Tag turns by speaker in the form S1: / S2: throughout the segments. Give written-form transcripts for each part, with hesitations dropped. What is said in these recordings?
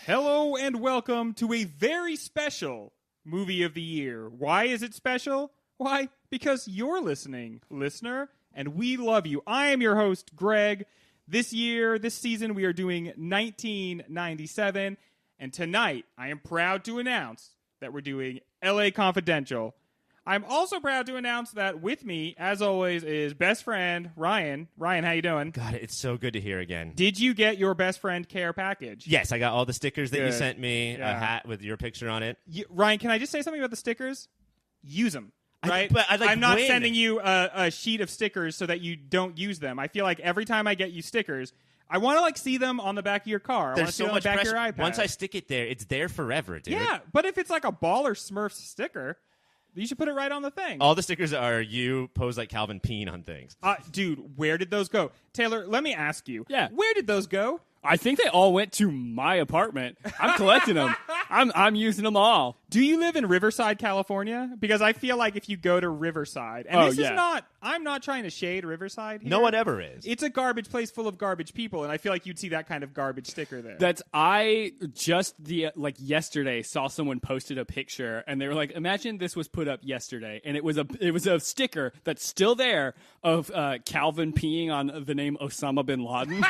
S1: Hello and welcome to a very special movie of the year. Why is it special? Why? Because you're listening, listener, and we love you. I am your host, Greg. This season, we are doing 1997, and tonight I am proud to announce that we're doing LA Confidential. I'm also proud to announce that with me, as always, is best friend Ryan. Ryan, how you doing?
S2: God, it's so good to hear again.
S1: Did you get your best friend care package?
S2: Yes, I got all the stickers that
S1: Good.
S2: you sent me,
S1: Yeah.
S2: a hat with your picture on it.
S1: Ryan, can I just say something about the stickers? Use them. Right?
S2: I'm
S1: not sending you a sheet of stickers so that you don't use them. I feel like every time I get you stickers, I want to see them on the back of your car. I want to see them on the back of your iPad.
S2: Once I stick it there, it's there forever, dude.
S1: Yeah, but if it's like a Baller Smurfs sticker, you should put it right on the thing.
S2: All the stickers are you pose like Calvin peeing on things.
S1: Dude, where did those go? Taylor, let me ask you.
S3: Yeah.
S1: Where did those go?
S3: I think they all went to my apartment. I'm collecting them. I'm using them all.
S1: Do you live in Riverside, California? Because I feel like if you go to Riverside, and I'm not trying to shade Riverside here.
S2: No one ever is.
S1: It's a garbage place full of garbage people, and I feel like you'd see that kind of garbage sticker there.
S3: I just yesterday saw someone posted a picture, and they were like, "Imagine this was put up yesterday," and it was a sticker that's still there of Calvin peeing on the name Osama bin Laden.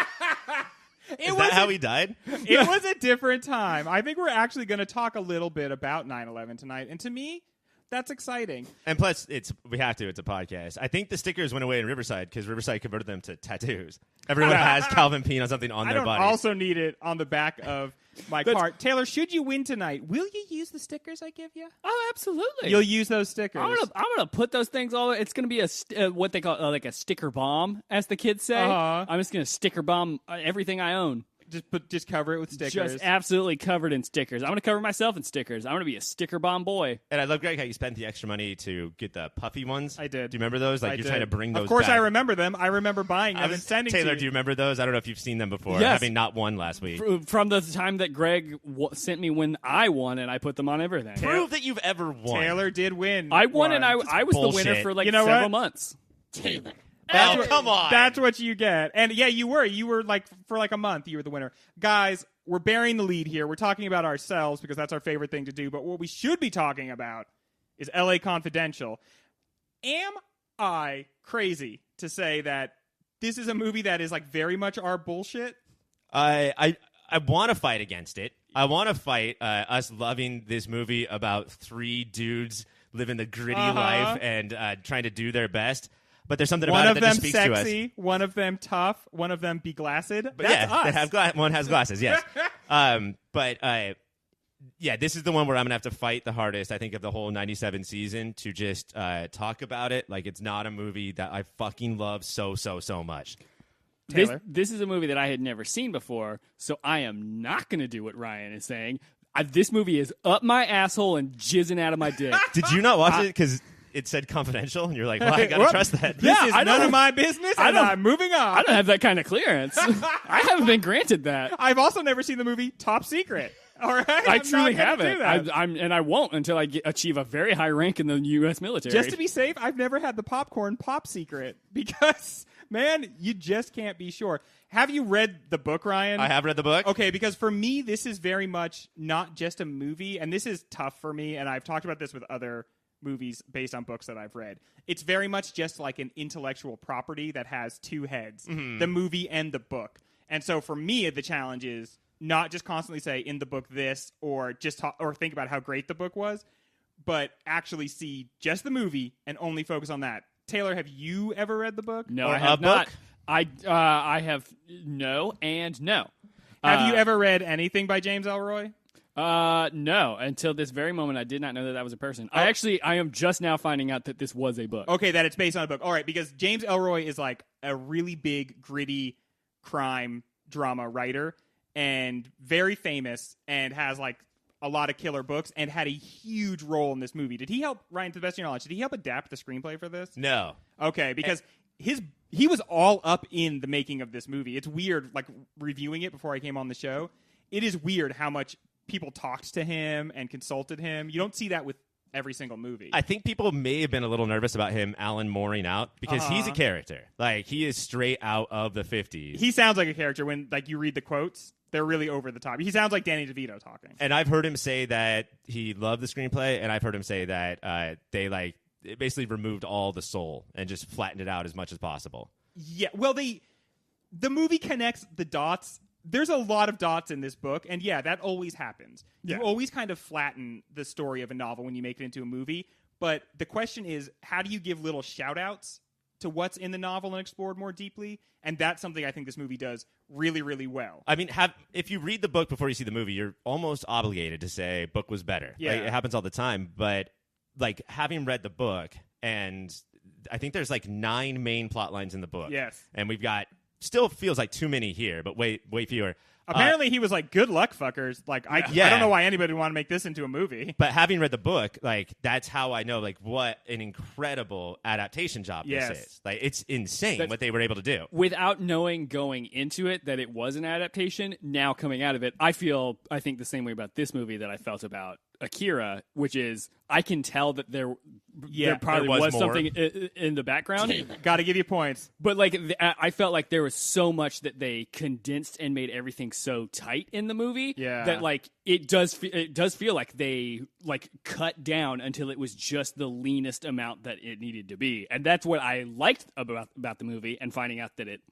S2: Is that how he died?
S1: It was a different time. I think we're actually going to talk a little bit about 9/11 tonight, and to me, that's exciting.
S2: And plus, we have to. It's a podcast. I think the stickers went away in Riverside because Riverside converted them to tattoos. Everyone has Calvin peeing on something on their body.
S1: I also need it on the back of my car. Taylor, should you win tonight, will you use the stickers I give you?
S3: Oh, absolutely.
S1: You'll use those stickers.
S3: I'm gonna put those things all. It's gonna be what they call like a sticker bomb, as the kids say.
S1: Uh-huh.
S3: I'm just gonna sticker bomb everything I own.
S1: Just cover it with stickers.
S3: Just absolutely covered in stickers. I'm going to cover myself in stickers. I'm going to be a sticker bomb boy.
S2: And I love, Greg, how you spent the extra money to get the puffy ones.
S1: I did.
S2: Do you remember those? Like, you're trying to bring those
S1: Of course
S2: back.
S1: I remember them. I remember buying them and sending
S2: Taylor,
S1: to you.
S2: do you remember those? I don't know if you've seen them before.
S3: Yes.
S2: Having not won last week.
S3: From the time that Greg sent me when I won, and I put them on everything.
S2: Prove that you've ever won.
S1: Taylor did win.
S3: I won, and I was
S2: bullshit.
S3: the winner for
S1: what?
S3: several months.
S4: Taylor.
S2: Come on.
S1: That's what you get. And yeah, you were for a month, you were the winner. Guys, we're bearing the lead here. We're talking about ourselves because that's our favorite thing to do. But what we should be talking about is LA Confidential. Am I crazy to say that this is a movie that is very much our bullshit?
S2: I want to fight against it. I want to fight us loving this movie about three dudes living the gritty life and trying to do their best. But there's something about it that just speaks to us.
S1: One of them sexy, one of them tough, one of them beglassed.
S2: But
S1: that's us.
S2: One has glasses, yes. This is the one where I'm going to have to fight the hardest, I think, of the whole 97 season to just talk about it like it's not a movie that I fucking love so much.
S1: Taylor?
S3: This is a movie that I had never seen before, so I am not going to do what Ryan is saying. This movie is up my asshole and jizzing out of my dick.
S2: Did you not watch it because it said confidential? And you're like, well, I got to trust that.
S1: This is none of my business, and I'm moving on.
S3: I don't have that kind of clearance. I haven't been granted that.
S1: I've also never seen the movie Top Secret. All right,
S3: I truly
S1: haven't.
S3: haven't. I won't until I achieve a very high rank in the U.S. military.
S1: Just to be safe, I've never had the popcorn pop secret because, man, you just can't be sure. Have you read the book, Ryan?
S2: I have read the book.
S1: Okay, because for me, this is very much not just a movie, and this is tough for me, and I've talked about this with other movies based on books that I've read. It's very much just like an intellectual property that has two heads, the movie and the book. And so for me, the challenge is not just constantly say in the book this or just or think about how great the book was, but actually see just the movie and only focus on that. Taylor, have you ever read the book?
S3: No,
S2: Or
S3: I have
S2: a
S3: not.
S2: book?
S3: I have no and no.
S1: Have you ever read anything by James Ellroy?
S3: No. Until this very moment, I did not know that was a person. I am just now finding out that this was a book.
S1: Okay, that it's based on a book. All right, because James Ellroy is like a really big, gritty crime drama writer and very famous and has like a lot of killer books and had a huge role in this movie. Did he help, Ryan, to the best of your knowledge, did he help adapt the screenplay for this?
S2: No.
S1: Okay, because he was all up in the making of this movie. It's weird, like, reviewing it before I came on the show. It is weird how much people talked to him and consulted him. You don't see that with every single movie.
S2: I think people may have been a little nervous about him Alan Mooring out because he's a character. Like, he is straight out of the 50s.
S1: He sounds like a character when like you read the quotes. They're really over the top. He sounds like Danny DeVito talking.
S2: And I've heard him say that he loved the screenplay, and I've heard him say that they it basically removed all the soul and just flattened it out as much as possible.
S1: Yeah, well, the movie connects the dots. There's a lot of dots in this book, and yeah, that always happens. You always kind of flatten the story of a novel when you make it into a movie, but the question is, how do you give little shout-outs to what's in the novel and explored more deeply? And that's something I think this movie does really, really well.
S2: I mean, if you read the book before you see the movie, you're almost obligated to say book was better.
S1: Yeah.
S2: Like, it happens all the time, but like having read the book, and I think there's like 9 main plot lines in the book.
S1: Yes.
S2: And we've got, still feels like too many here, but way fewer.
S1: Apparently, he was like, good luck, fuckers. Like, I don't know why anybody would want to make this into a movie.
S2: But having read the book, like, that's how I know, like, what an incredible adaptation job this is. Like, it's insane what they were able to do.
S3: Without knowing going into it that it was an adaptation, now coming out of it, I think the same way about this movie that I felt about Akira, which is I can tell that there probably was something in the background.
S1: Got to give you points.
S3: But like I felt like there was so much that they condensed and made everything so tight in the movie that like it does feel like they like cut down until it was just the leanest amount that it needed to be. And that's what I liked about the movie, and finding out that it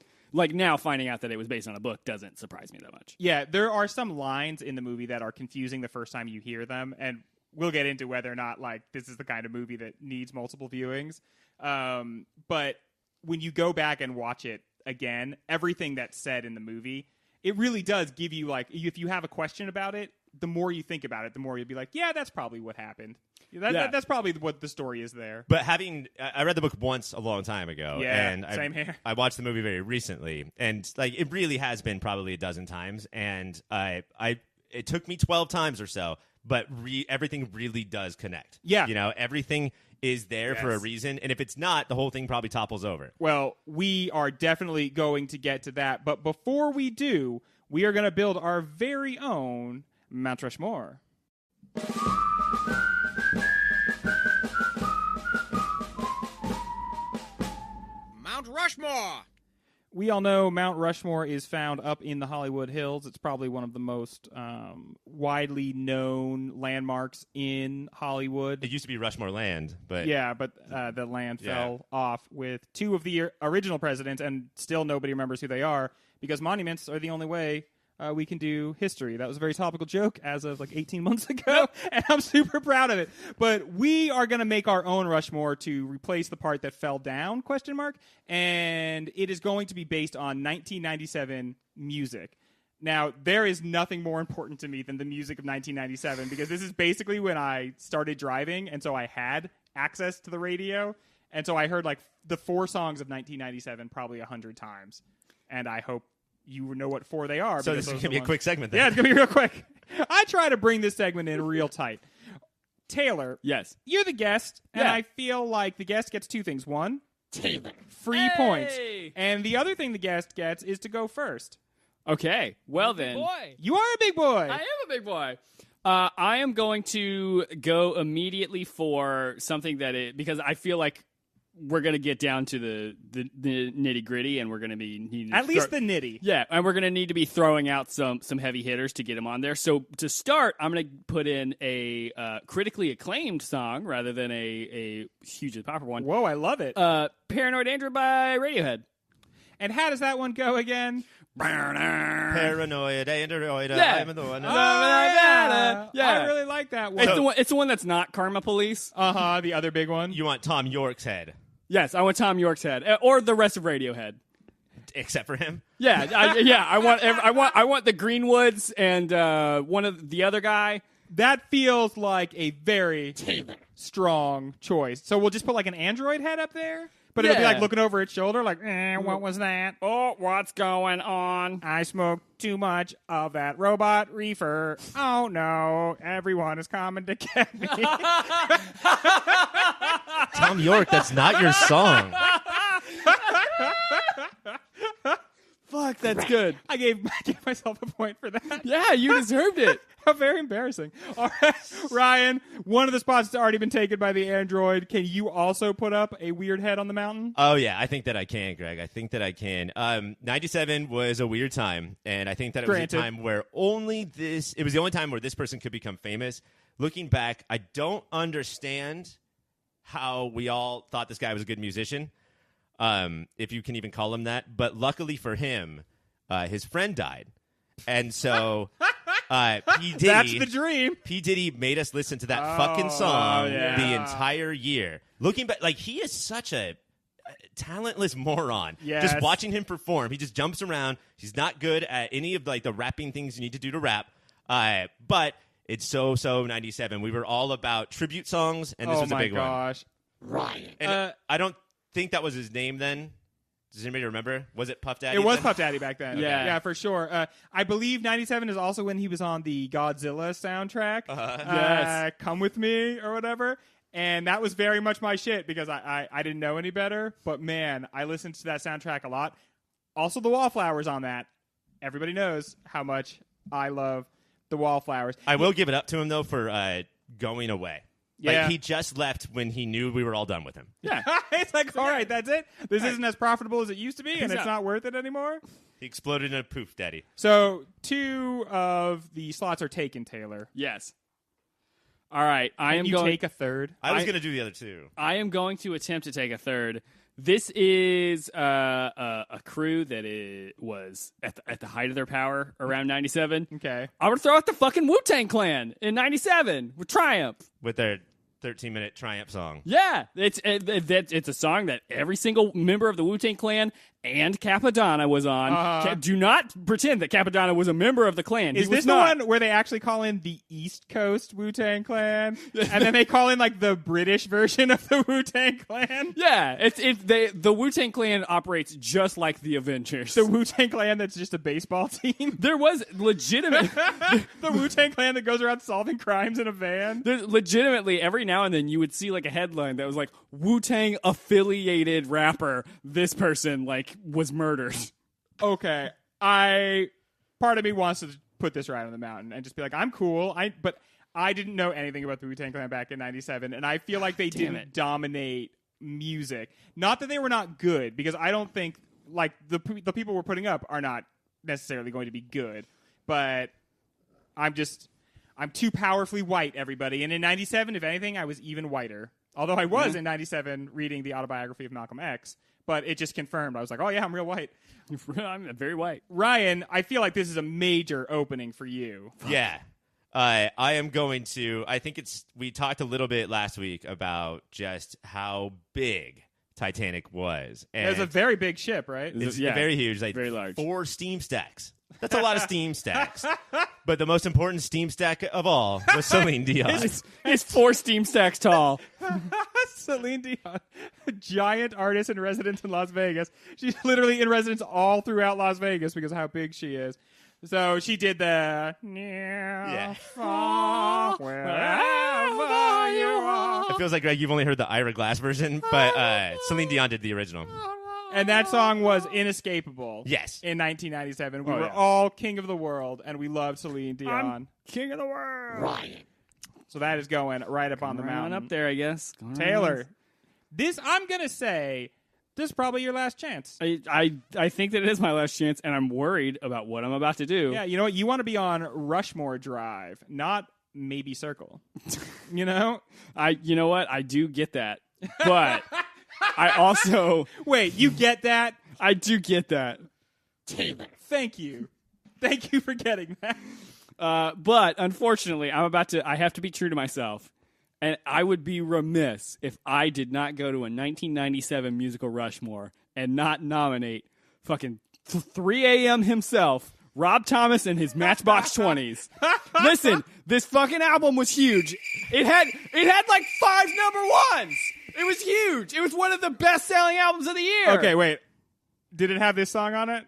S3: was based on a book doesn't surprise me that much.
S1: Yeah, there are some lines in the movie that are confusing the first time you hear them, and we'll get into whether or not like this is the kind of movie that needs multiple viewings. But when you go back and watch it again, everything that's said in the movie, it really does give you like, if you have a question about it, the more you think about it, the more you'll be like, yeah, that's probably what happened. That's probably what the story is there.
S2: But I read the book once a long time ago.
S1: Yeah,
S2: and
S1: same here.
S2: I watched the movie very recently, and like it really has been probably a dozen times. And it took me 12 times or so, but everything really does connect.
S1: Yeah,
S2: you know, everything is there for a reason, and if it's not, the whole thing probably topples over.
S1: Well, we are definitely going to get to that, but before we do, we are going to build our very own Mount Rushmore.
S4: Mount Rushmore!
S1: We all know Mount Rushmore is found up in the Hollywood Hills. It's probably one of the most widely known landmarks in Hollywood.
S2: It used to be Rushmore Land, but...
S1: Yeah, but the land fell off with 2 of the original presidents, and still nobody remembers who they are, because monuments are the only way we can do history. That was a very topical joke as of like 18 months ago, and I'm super proud of it. But we are going to make our own Rushmore to replace the part that fell down, ? And it is going to be based on 1997 music. Now, there is nothing more important to me than the music of 1997, because this is basically when I started driving, and so I had access to the radio, and so I heard like the 4 songs of 1997 probably 100 times, and I hope you know what 4 they are.
S2: So this is going to be a quick segment then.
S1: Yeah, it's going to be real quick. I try to bring this segment in real tight. Taylor.
S3: Yes.
S1: You're the guest, and I feel like the guest gets 2 things. 1,
S4: Taylor.
S1: Free points. And the other thing the guest gets is to go first.
S3: Okay. Well then.
S4: Boy.
S1: You are a big boy.
S3: I am a big boy. I am going to go immediately for something because I feel like we're going to get down to the nitty gritty, and we're going to be needing
S1: at least the nitty.
S3: Yeah, and we're going to need to be throwing out some heavy hitters to get them on there. So to start, I'm going to put in a critically acclaimed song rather than a hugely popular one.
S1: Whoa, I love it.
S3: Paranoid Android by Radiohead.
S1: And how does that one go again?
S2: Paranoid Android.
S3: Yeah.
S2: I'm the one.
S1: Yeah.
S3: Yeah.
S1: I really like that one.
S3: It's the one that's not Karma Police.
S1: The other big one.
S2: You want Tom York's head.
S3: Yes, I want Tom York's head, or the rest of Radiohead.
S2: Except for him.
S3: Yeah, I want the Greenwoods and one of the other guy.
S1: That feels like a very strong choice. So we'll just put like an android head up there, but it'll be like looking over its shoulder, like, what was that?
S3: Oh, what's going on?
S1: I smoked too much of that robot reefer. Oh no, everyone is coming to get me.
S2: Tom York, that's not your song.
S3: Fuck. Fuck, that's good.
S1: I gave myself a point for that.
S3: Yeah, you deserved it.
S1: How very embarrassing. All right, Ryan, one of the spots has already been taken by the android. Can you also put up a weird head on the mountain?
S2: Oh, yeah, I think that I can, Greg. I think that I can. 97 was a weird time, and I think that it was a time where it was the only time where this person could become famous. Looking back, I don't understand how we all thought this guy was a good musician, if you can even call him that. But luckily for him, his friend died. And so P. Diddy...
S1: That's the dream.
S2: P. Diddy made us listen to that fucking song the entire year. Looking back, like, he is such a talentless moron.
S1: Yes.
S2: Just watching him perform, he just jumps around. He's not good at any of, like, the rapping things you need to do to rap. But it's so 97. We were all about tribute songs, and this was a big one.
S1: Oh, my gosh.
S4: Ryan.
S2: And I don't think that was his name then. Does anybody remember? Was it Puff Daddy?
S1: It was
S2: then?
S1: Puff Daddy back then.
S3: Yeah.
S1: Yeah, for sure. I believe 97 is also when he was on the Godzilla soundtrack.
S3: Yes.
S1: Come With Me or whatever. And that was very much my shit because I didn't know any better. But, man, I listened to that soundtrack a lot. Also, the Wallflowers on that. Everybody knows how much I love the Wallflowers.
S2: I will give it up to him, though, for going away.
S1: Yeah.
S2: Like, he just left when he knew we were all done with him.
S3: Yeah.
S1: It's like, all right, that's it. This isn't as profitable as it used to be, and it's
S3: out.
S1: not worth it anymore.
S2: He exploded in a poof, Daddy.
S1: So 2 of the slots are taken, Taylor.
S3: Yes. All right. I am
S1: You
S3: going.
S1: take a third.
S2: I was going to do the other two.
S3: I am going to attempt to take a third. This is a crew that was at the height of their power around 97.
S1: Okay.
S3: I'm going to throw out the fucking Wu-Tang Clan in 97 with Triumph.
S2: With their 13-minute Triumph song.
S3: Yeah, it's a song that every single member of the Wu-Tang Clan and Capadonna was on. Do not pretend that Capadonna was a member of the Clan.
S1: Is this the one where they actually call in the East Coast Wu-Tang Clan, and then they call in like the British version of the Wu-Tang Clan?
S3: Yeah, the Wu-Tang Clan operates just like the Avengers.
S1: The Wu-Tang Clan that's just a baseball team.
S3: There was legitimate.
S1: The Wu-Tang Clan that goes around solving crimes in a van.
S3: There's legitimately every now and then you would see like a headline that was like Wu-Tang affiliated rapper. This person was murdered.
S1: Okay, part of me wants to put this right on the mountain and just be like, I'm cool. But I didn't know anything about the Wu-Tang Clan back in 97, and I feel like they didn't dominate music. Not that they were not good, because I don't think the people we're putting up are not necessarily going to be good. But I'm too powerfully white, everybody. And in 97, if anything, I was even whiter. Although I was in 97 reading the autobiography of Malcolm X. But it just confirmed. I was like, oh, yeah, I'm real white.
S3: I'm very white.
S1: Ryan, I feel like this is a major opening for you.
S2: Yeah. I am going to... I think we talked a little bit last week about just how big Titanic was. And
S1: It was a very big ship, right?
S2: it's very huge.
S3: Very large.
S2: 4 steam stacks. That's a lot of steam stacks. But the most important steam stack of all was Celine Dion.
S3: It's 4 steam stacks tall.
S1: Celine Dion, a giant artist in residence in Las Vegas. She's literally in residence all throughout Las Vegas because of how big she is. So she did the wherever you are.
S2: It feels like, Greg, you've only heard the Ira Glass version, but Celine Dion did the original.
S1: And that song was inescapable.
S2: Yes.
S1: In 1997. We were
S3: yeah.
S1: all king of the world, and we loved Celine Dion.
S3: I'm king of the world.
S4: Ryan.
S1: So that is going right up on the
S3: Going
S1: mountain.
S3: up there, I guess.
S1: Taylor, this, I'm going to say, this is probably your last chance.
S3: I think that it is my last chance, and I'm worried about what I'm about to do.
S1: Yeah, you know what? You want to be on Rushmore Drive, not maybe Circle. You know?
S3: You know what? I do get that. But I also...
S1: Wait, you get that?
S3: I do get that.
S4: Taylor.
S1: Thank you. Thank you for getting that.
S3: But unfortunately, I have to be true to myself. And I would be remiss if I did not go to a 1997 musical Rushmore and not nominate fucking 3 a.m. himself, Rob Thomas and his Matchbox 20s. Listen, this fucking album was huge. It had like 5 number ones. It was huge. It was one of the best-selling albums of the year.
S1: Okay, wait. Did it have this song on it?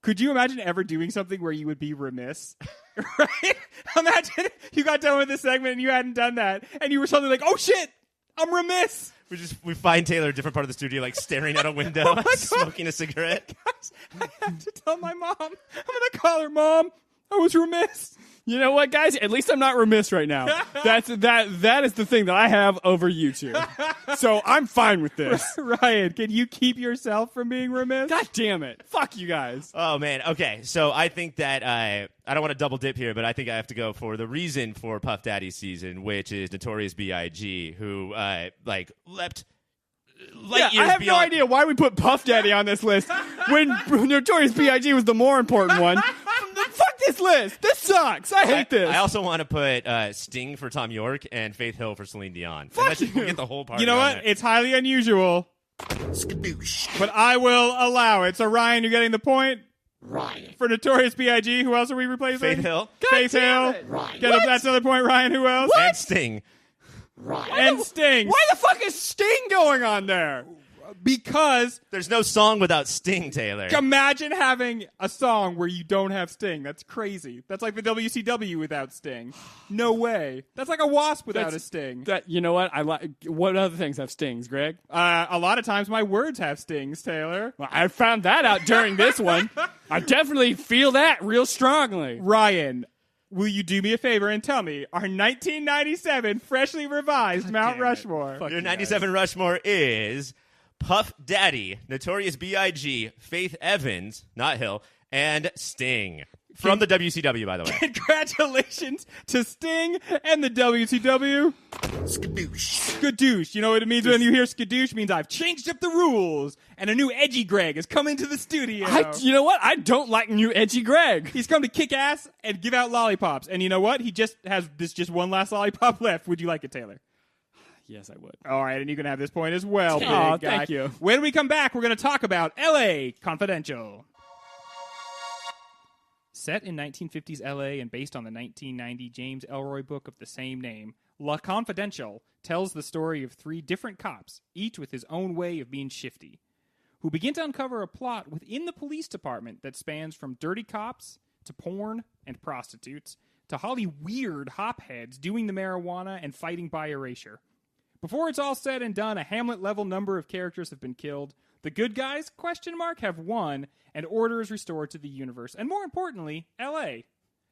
S1: Could you imagine ever doing something where you would be remiss? Right? Imagine you got done with this segment and you hadn't done that, and you were suddenly like, oh shit, I'm remiss.
S2: We find Taylor a different part of the studio, like staring out a window, smoking a cigarette.
S1: Guys, I have to tell my mom. I'm going to call her, Mom. I was remiss.
S3: You know what, guys? At least I'm not remiss right now. That is the thing that I have over you two. So I'm fine with this.
S1: Ryan, can you keep yourself from being remiss?
S3: God damn it. Fuck you guys.
S2: Oh, man. Okay, so I think that I don't want to double dip here, but I think I have to go for the reason for Puff Daddy's season, which is Notorious B.I.G., who, leapt light years
S3: I have
S2: beyond.
S3: no idea why we put Puff Daddy on this list when Notorious B.I.G. was the more important one. Fuck this list. This sucks. I hate this.
S2: I also want to put Sting for Tom York and Faith Hill for Celine Dion.
S3: Fuck
S2: We
S3: you.
S2: get the whole party.
S1: You know
S2: on
S1: what?
S2: there.
S1: It's highly unusual,
S4: Skadoosh.
S1: but I will allow it. So, Ryan, you're getting the point?
S4: Ryan.
S1: For Notorious B.I.G., who else are we replacing?
S2: Faith Hill
S1: Faith Hill.
S4: Ryan.
S1: That's another point, Ryan. Who else?
S2: and Sting.
S1: And Sting.
S3: Why the fuck is Sting going on there?
S1: Because
S2: There's no song without Sting, Taylor.
S1: imagine having a song where you don't have Sting. That's crazy. That's like the WCW without Sting. No way. That's like a Wasp without a Sting.
S3: That you know what I like. What other things have stings, Greg?
S1: A lot of times my words have stings, Taylor.
S3: Well, I found that out during this one. I definitely feel that real strongly.
S1: Ryan, will you do me a favor and tell me our 1997 freshly revised Mount
S3: damn it.
S1: Rushmore?
S3: Fuck
S2: Your
S3: you
S2: 97 Rushmore is Puff Daddy, Notorious B.I.G., Faith Evans, not Hill, and Sting. From the WCW, by the way.
S1: Congratulations to Sting and the WCW.
S4: Skadoosh.
S1: Skadoosh. You know what it means when you hear skadoosh? It means I've changed up the rules and a new edgy Greg has come into the studio.
S3: You know what? I don't like new edgy Greg.
S1: He's come to kick ass and give out lollipops. And you know what? He just has just one last lollipop left. Would you like it, Taylor?
S3: Yes, I would.
S1: All right, and you can have this point as well, big
S3: Aw,
S1: guy.
S3: thank you.
S1: When we come back, we're going to talk about L.A. Confidential. Set in 1950s L.A. and based on the 1990 James Ellroy book of the same name, La Confidential tells the story of three different cops, each with his own way of being shifty, who begin to uncover a plot within the police department that spans from dirty cops to porn and prostitutes to Holly weird hopheads doing the marijuana and fighting by erasure. Before it's all said and done, a Hamlet-level number of characters have been killed. The good guys, ? Have won, and order is restored to the universe. And more importantly, L.A.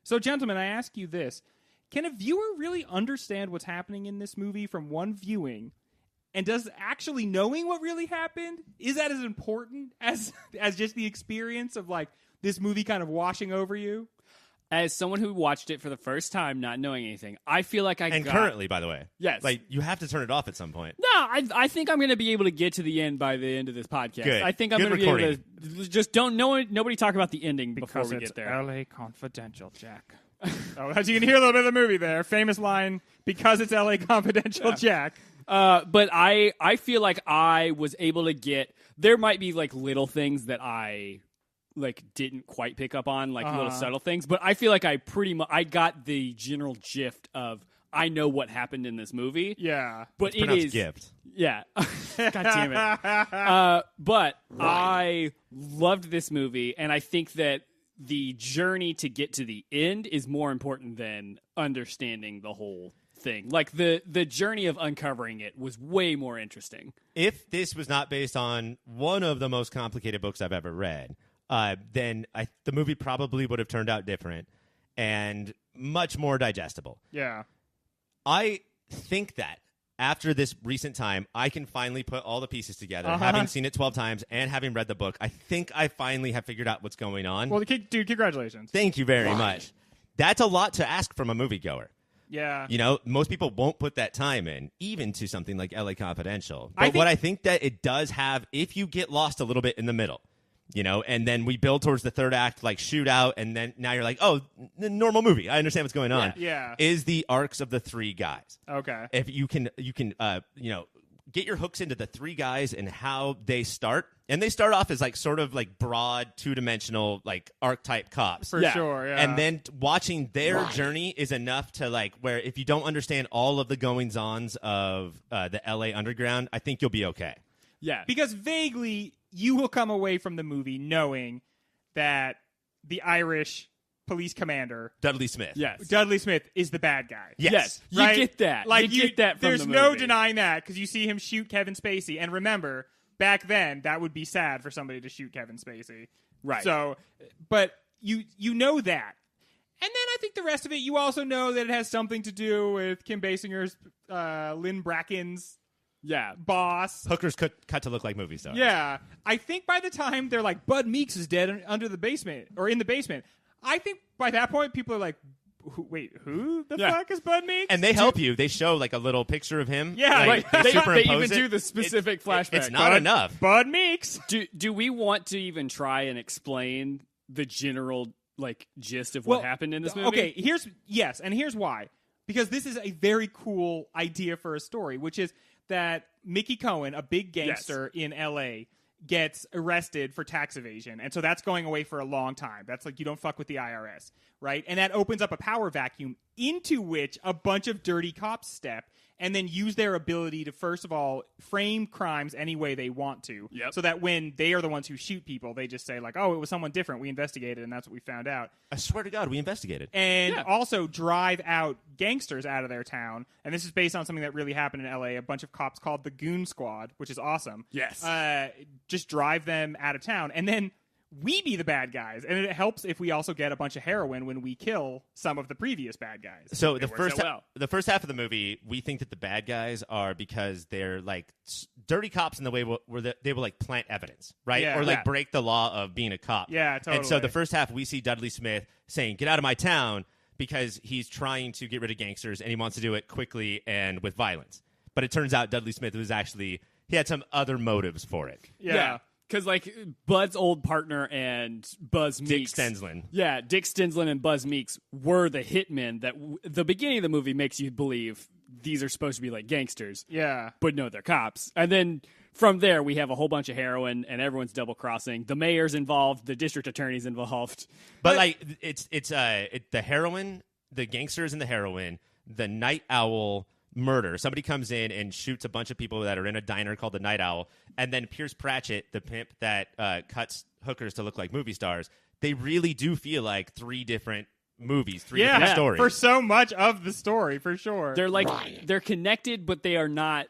S1: So, gentlemen, I ask you this. Can a viewer really understand what's happening in this movie from one viewing? And does actually knowing what really happened, is that as important as just the experience of, like, this movie kind of washing over you?
S3: As someone who watched it for the first time, not knowing anything, I feel like
S2: And currently, by the way.
S3: Yes.
S2: Like, you have to turn it off at some point.
S3: No, I think I'm going to be able to get to the end by the end of this podcast.
S2: Good.
S3: I think I'm
S2: Good
S3: going to be able
S2: recording.
S3: to just nobody talk about the ending before we get there.
S1: L.A. Confidential, Jack. Oh, as you can hear a little bit of the movie there. Famous line, because it's L.A. Confidential, Jack.
S3: But I feel like I was able to get. There might be like little things that I didn't quite pick up on, like little subtle things. But I feel like I pretty much I got the general gist of I know what happened in this movie.
S1: Yeah.
S3: But it
S2: Pronounced
S3: is
S2: gift.
S3: Yeah. God damn it. But I loved this movie, and I think that the journey to get to the end is more important than understanding the whole thing. Like the journey of uncovering it was way more interesting.
S2: If this was not based on one of the most complicated books I've ever read, then the movie probably would have turned out different and much more digestible.
S1: Yeah.
S2: I think that after this recent time, I can finally put all the pieces together, having seen it 12 times and having read the book. I think I finally have figured out what's going on.
S1: Well, dude, congratulations.
S2: Thank you very much. That's a lot to ask from a moviegoer.
S1: Yeah.
S2: You know, most people won't put that time in, even to something like L.A. Confidential. But what I think that it does have, if you get lost a little bit in the middle, you know, and then we build towards the third act, like shootout, and then now you're like, oh, normal movie. I understand what's going on.
S1: Yeah.
S2: Is the arcs of the three guys.
S1: Okay.
S2: If you can, get your hooks into the three guys and how they start. And they start off as like sort of like broad, two-dimensional, like archetype cops.
S1: For sure, yeah.
S2: And then watching their journey is enough to like where if you don't understand all of the goings-ons of the LA Underground, I think you'll be okay.
S3: Yeah.
S1: Because vaguely, you will come away from the movie knowing that the Irish police commander,
S2: Dudley Smith.
S3: Yes.
S1: Dudley Smith, is the bad guy.
S2: Yes.
S3: You
S1: Right?
S3: get that.
S1: Like
S3: you get that from
S1: there's
S3: the
S1: no
S3: movie.
S1: denying that because you see him shoot Kevin Spacey, and remember, back then that would be sad for somebody to shoot Kevin Spacey.
S3: Right.
S1: So, but you know that, and then I think the rest of it, you also know that it has something to do with Kim Basinger's Lynn Bracken's
S3: Yeah.
S1: boss.
S2: Hookers cut to look like movie stars.
S1: Yeah, I think by the time they're like Bud Meeks is dead under the basement or in the basement, I think by that point people are like, wait, who the
S3: Yeah.
S1: fuck is Bud Meeks?
S2: And they help you. They show like a little picture of him.
S1: Yeah,
S2: Like,
S3: Right. They
S2: superimpose
S3: even
S2: it.
S3: do the specific flashback.
S2: It's not enough.
S1: Bud Meeks.
S3: Do we want to even try and explain the general like gist of what happened in this movie?
S1: Okay, here's why. Because this is a very cool idea for a story, which is that Mickey Cohen, a big gangster in LA, gets arrested for tax evasion. And so that's going away for a long time. That's like, you don't fuck with the IRS, right? And that opens up a power vacuum into which a bunch of dirty cops step and then use their ability to, first of all, frame crimes any way they want to.
S3: Yep.
S1: So that when they are the ones who shoot people, they just say like, oh, it was someone different. We investigated and that's what we found out.
S2: I swear to God, we investigated.
S1: And
S3: Yeah.
S1: also drive out gangsters out of their town. And this is based on something that really happened in LA. A bunch of cops called the Goon Squad, which is awesome.
S3: Yes.
S1: Just drive them out of town. And then we be the bad guys. And it helps if we also get a bunch of heroin when we kill some of the previous bad guys.
S2: So
S3: It works out well.
S2: the first half of the movie, we think that the bad guys are because they're like dirty cops in the way where they will like plant evidence, right?
S1: Yeah.
S2: Or like
S1: Yeah.
S2: break the law of being a cop.
S1: Yeah, totally.
S2: And so the first half, we see Dudley Smith saying, "Get out of my town," because he's trying to get rid of gangsters and he wants to do it quickly and with violence. But it turns out Dudley Smith was actually he had some other motives for it.
S1: Yeah.
S3: Because like Bud's old partner and Buzz
S2: Dick
S3: Meeks,
S2: Stensland.
S3: Yeah, Dick Stensland and Buzz Meeks were the hitmen that the beginning of the movie makes you believe these are supposed to be like gangsters.
S1: Yeah.
S3: But no, they're cops. And then from there, we have a whole bunch of heroin, and everyone's double crossing. The mayor's involved, the district attorney's involved.
S2: But like it's the heroin, the gangsters and the heroin, the Night Owl murder. Somebody comes in and shoots a bunch of people that are in a diner called the Night Owl, and then Pierce Pratchett, the pimp that cuts hookers to look like movie stars. They really do feel like three different movies, three different stories.
S1: For so much of the story, for sure.
S3: They're like they're connected, but they are not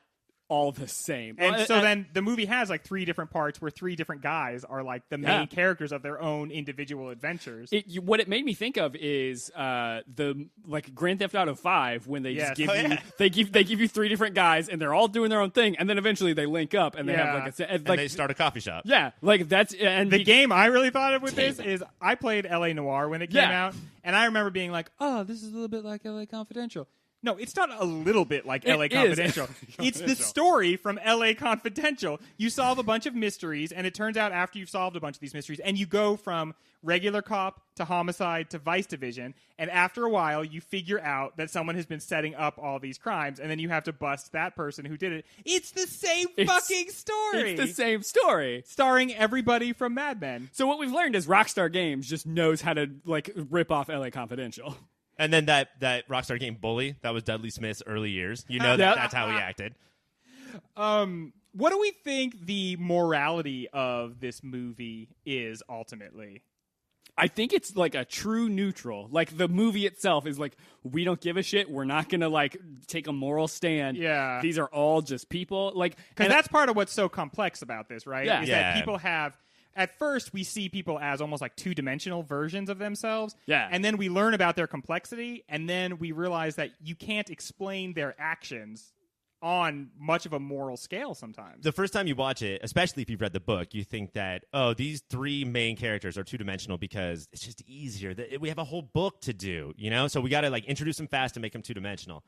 S3: all the same.
S1: And so then the movie has like three different parts where three different guys are like the main characters of their own individual adventures.
S3: What it made me think of is the like Grand Theft Auto 5 when they just give you they give you three different guys and they're all doing their own thing, and then eventually they link up and they have like a
S2: and they start a coffee shop.
S3: Yeah, like that's and
S1: the game I really thought of with this is I played LA Noire when it came
S3: Yeah.
S1: out, and I remember being like, oh, this is a little bit like LA Confidential. No, it's not a little bit like LA
S3: is.
S1: Confidential. It's the story from LA Confidential. You solve a bunch of mysteries, and it turns out after you've solved a bunch of these mysteries, and you go from regular cop to homicide to vice division, and after a while, you figure out that someone has been setting up all these crimes, and then you have to bust that person who did it. It's the same fucking story.
S3: It's the same story.
S1: Starring everybody from Mad Men.
S3: So what we've learned is Rockstar Games just knows how to like rip off LA Confidential.
S2: And then that Rockstar game Bully, that was Dudley Smith's early years. You know that's how he acted.
S1: What do we think the morality of this movie is ultimately?
S3: I think it's like a true neutral. Like the movie itself is like, we don't give a shit. We're not gonna like take a moral stand.
S1: Yeah.
S3: These are all just people. Like,
S1: Because that's part of what's so complex about this, right?
S3: Yeah.
S1: Is that people have. At first, we see people as almost like two-dimensional versions of themselves.
S3: Yeah.
S1: And then we learn about their complexity, and then we realize that you can't explain their actions on much of a moral scale sometimes.
S2: The first time you watch it, especially if you've read the book, you think that, oh, these three main characters are two-dimensional because it's just easier. We have a whole book to do, you know? So we got to like introduce them fast and make them two-dimensional.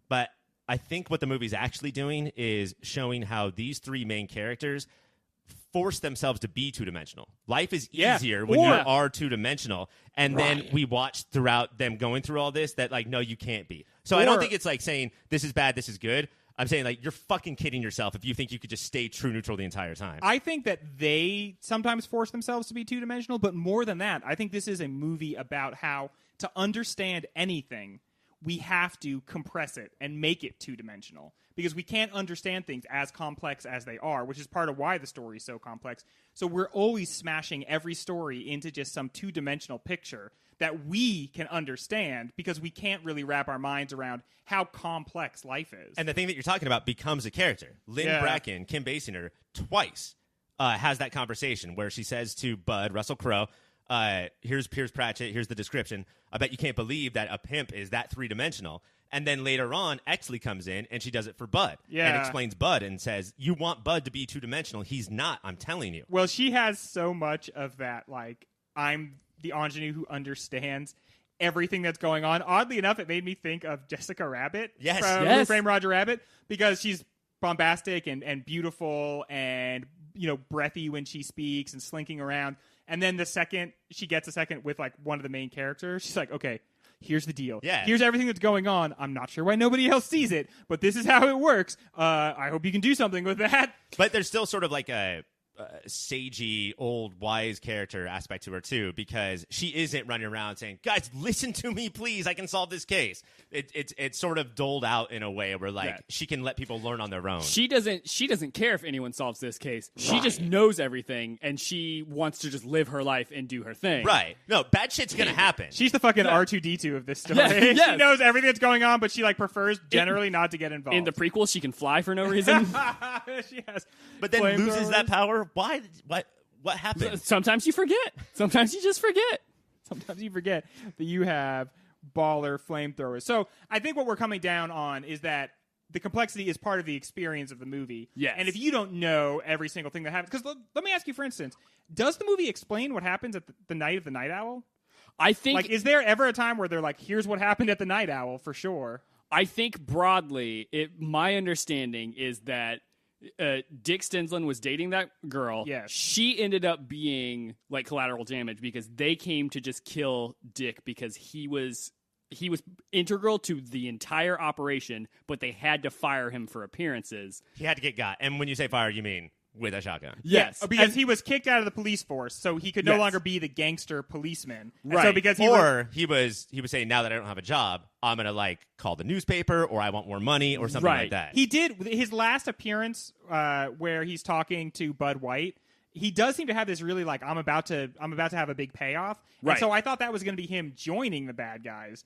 S2: But I think what the movie's actually doing is showing how these three main characters force themselves to be two-dimensional. Life is easier when you are two-dimensional, and then we watch throughout them going through all this that, like, no, you can't be. So I don't think it's like saying, this is bad, this is good. I'm saying, like, you're fucking kidding yourself if you think you could just stay true neutral the entire time.
S1: I think that they sometimes force themselves to be two-dimensional, but more than that, I think this is a movie about how to understand anything, we have to compress it and make it two-dimensional because we can't understand things as complex as they are, which is part of why the story is so complex. So we're always smashing every story into just some two-dimensional picture that we can understand because we can't really wrap our minds around how complex life is.
S2: And the thing that you're talking about becomes a character. Lynn Bracken, Kim Basinger, twice has that conversation where she says to Bud, Russell Crowe, here's Pierce Pratchett, here's the description. I bet you can't believe that a pimp is that three-dimensional. And then later on, Exley comes in, and she does it for Bud. And explains Bud and says, you want Bud to be two-dimensional. He's not, I'm telling you.
S1: Well, she has so much of that, like, I'm the ingenue who understands everything that's going on. Oddly enough, it made me think of Jessica Rabbit from Who Framed Roger Rabbit because she's bombastic and beautiful and, you know, breathy when she speaks and slinking around. And then the second she gets a second with, like, one of the main characters, she's like, okay, here's the deal.
S2: Yeah.
S1: Here's everything that's going on. I'm not sure why nobody else sees it, but this is how it works. I hope you can do something with that.
S2: But there's still sort of like a sagey, old, wise character aspect to her, too, because she isn't running around saying, guys, listen to me, please. I can solve this case. It's sort of doled out in a way where, like, she can let people learn on their own.
S3: She doesn't care if anyone solves this case. She just knows everything, and she wants to just live her life and do her thing.
S2: Right. No, bad shit's going to happen.
S1: She's the fucking R2-D2 of this story.
S3: Yeah.
S1: She knows everything that's going on, but she, like, prefers generally not to get involved.
S3: In the prequel, she can fly for no reason.
S1: She has
S2: But then loses that power. Why? What happened?
S3: Sometimes you forget. Sometimes you just forget.
S1: Sometimes you forget that you have baller flamethrowers. So I think what we're coming down on is that the complexity is part of the experience of the movie.
S3: Yes.
S1: And if you don't know every single thing that happens, because let me ask you, for instance, does the movie explain what happens at the night of the Night Owl?
S3: I think,
S1: like, is there ever a time where they're like, here's what happened at the Night Owl for sure?
S3: I think broadly, my understanding is that Dick Stensland was dating that girl.
S1: Yes.
S3: She ended up being like collateral damage because they came to just kill Dick because he was integral to the entire operation, but they had to fire him for appearances.
S2: He had to get got. And when you say fire, you mean with a shotgun.
S3: Yes.
S1: Yeah, because he was kicked out of the police force, so he could no longer be the gangster policeman. And
S3: Right.
S1: so because he
S2: was saying, now that I don't have a job, I'm gonna like call the newspaper, or I want more money, or something like that.
S1: He did his last appearance where he's talking to Bud White. He does seem to have this really like I'm about to have a big payoff.
S3: Right.
S1: And so I thought that was going to be him joining the bad guys,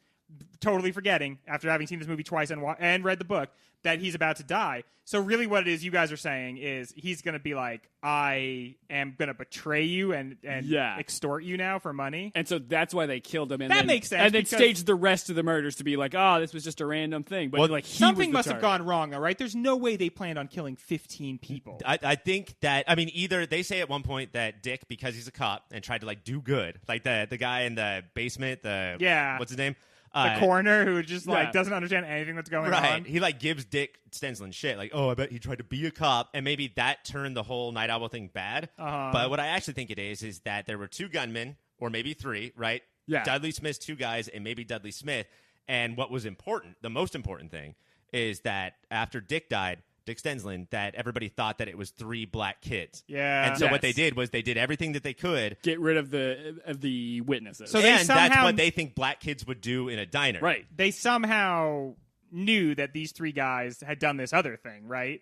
S1: totally forgetting after having seen this movie twice and read the book that he's about to die. So really what it is you guys are saying is he's going to be like, I am going to betray you and extort you now for money.
S3: And so that's why they killed him. And
S1: That
S3: then,
S1: makes sense,
S3: And then
S1: because-
S3: staged the rest of the murders to be like, oh, this was just a random thing. But like
S1: Something must have gone wrong, though, right? There's no way they planned on killing 15 people.
S2: I think that, I mean, either they say at one point that Dick, because he's a cop and tried to like do good, like the guy in the basement, what's his name?
S1: The coroner who just like doesn't understand anything that's going on.
S2: He like gives Dick Stensland shit, like, oh, I bet he tried to be a cop, and maybe that turned the whole Night Owl thing bad. But what I actually think it is that there were two gunmen, or maybe three, right?
S3: Yeah.
S2: Dudley Smith's two guys, and maybe Dudley Smith. And what was important, the most important thing, is that after Dick died, Dick Stensland, that everybody thought that it was three black kids.
S1: Yeah.
S2: And so what they did was they did everything that they could.
S3: Get rid of the witnesses.
S1: So
S2: And that's what they think black kids would do in a diner.
S3: Right.
S1: They somehow knew that these three guys had done this other thing, right?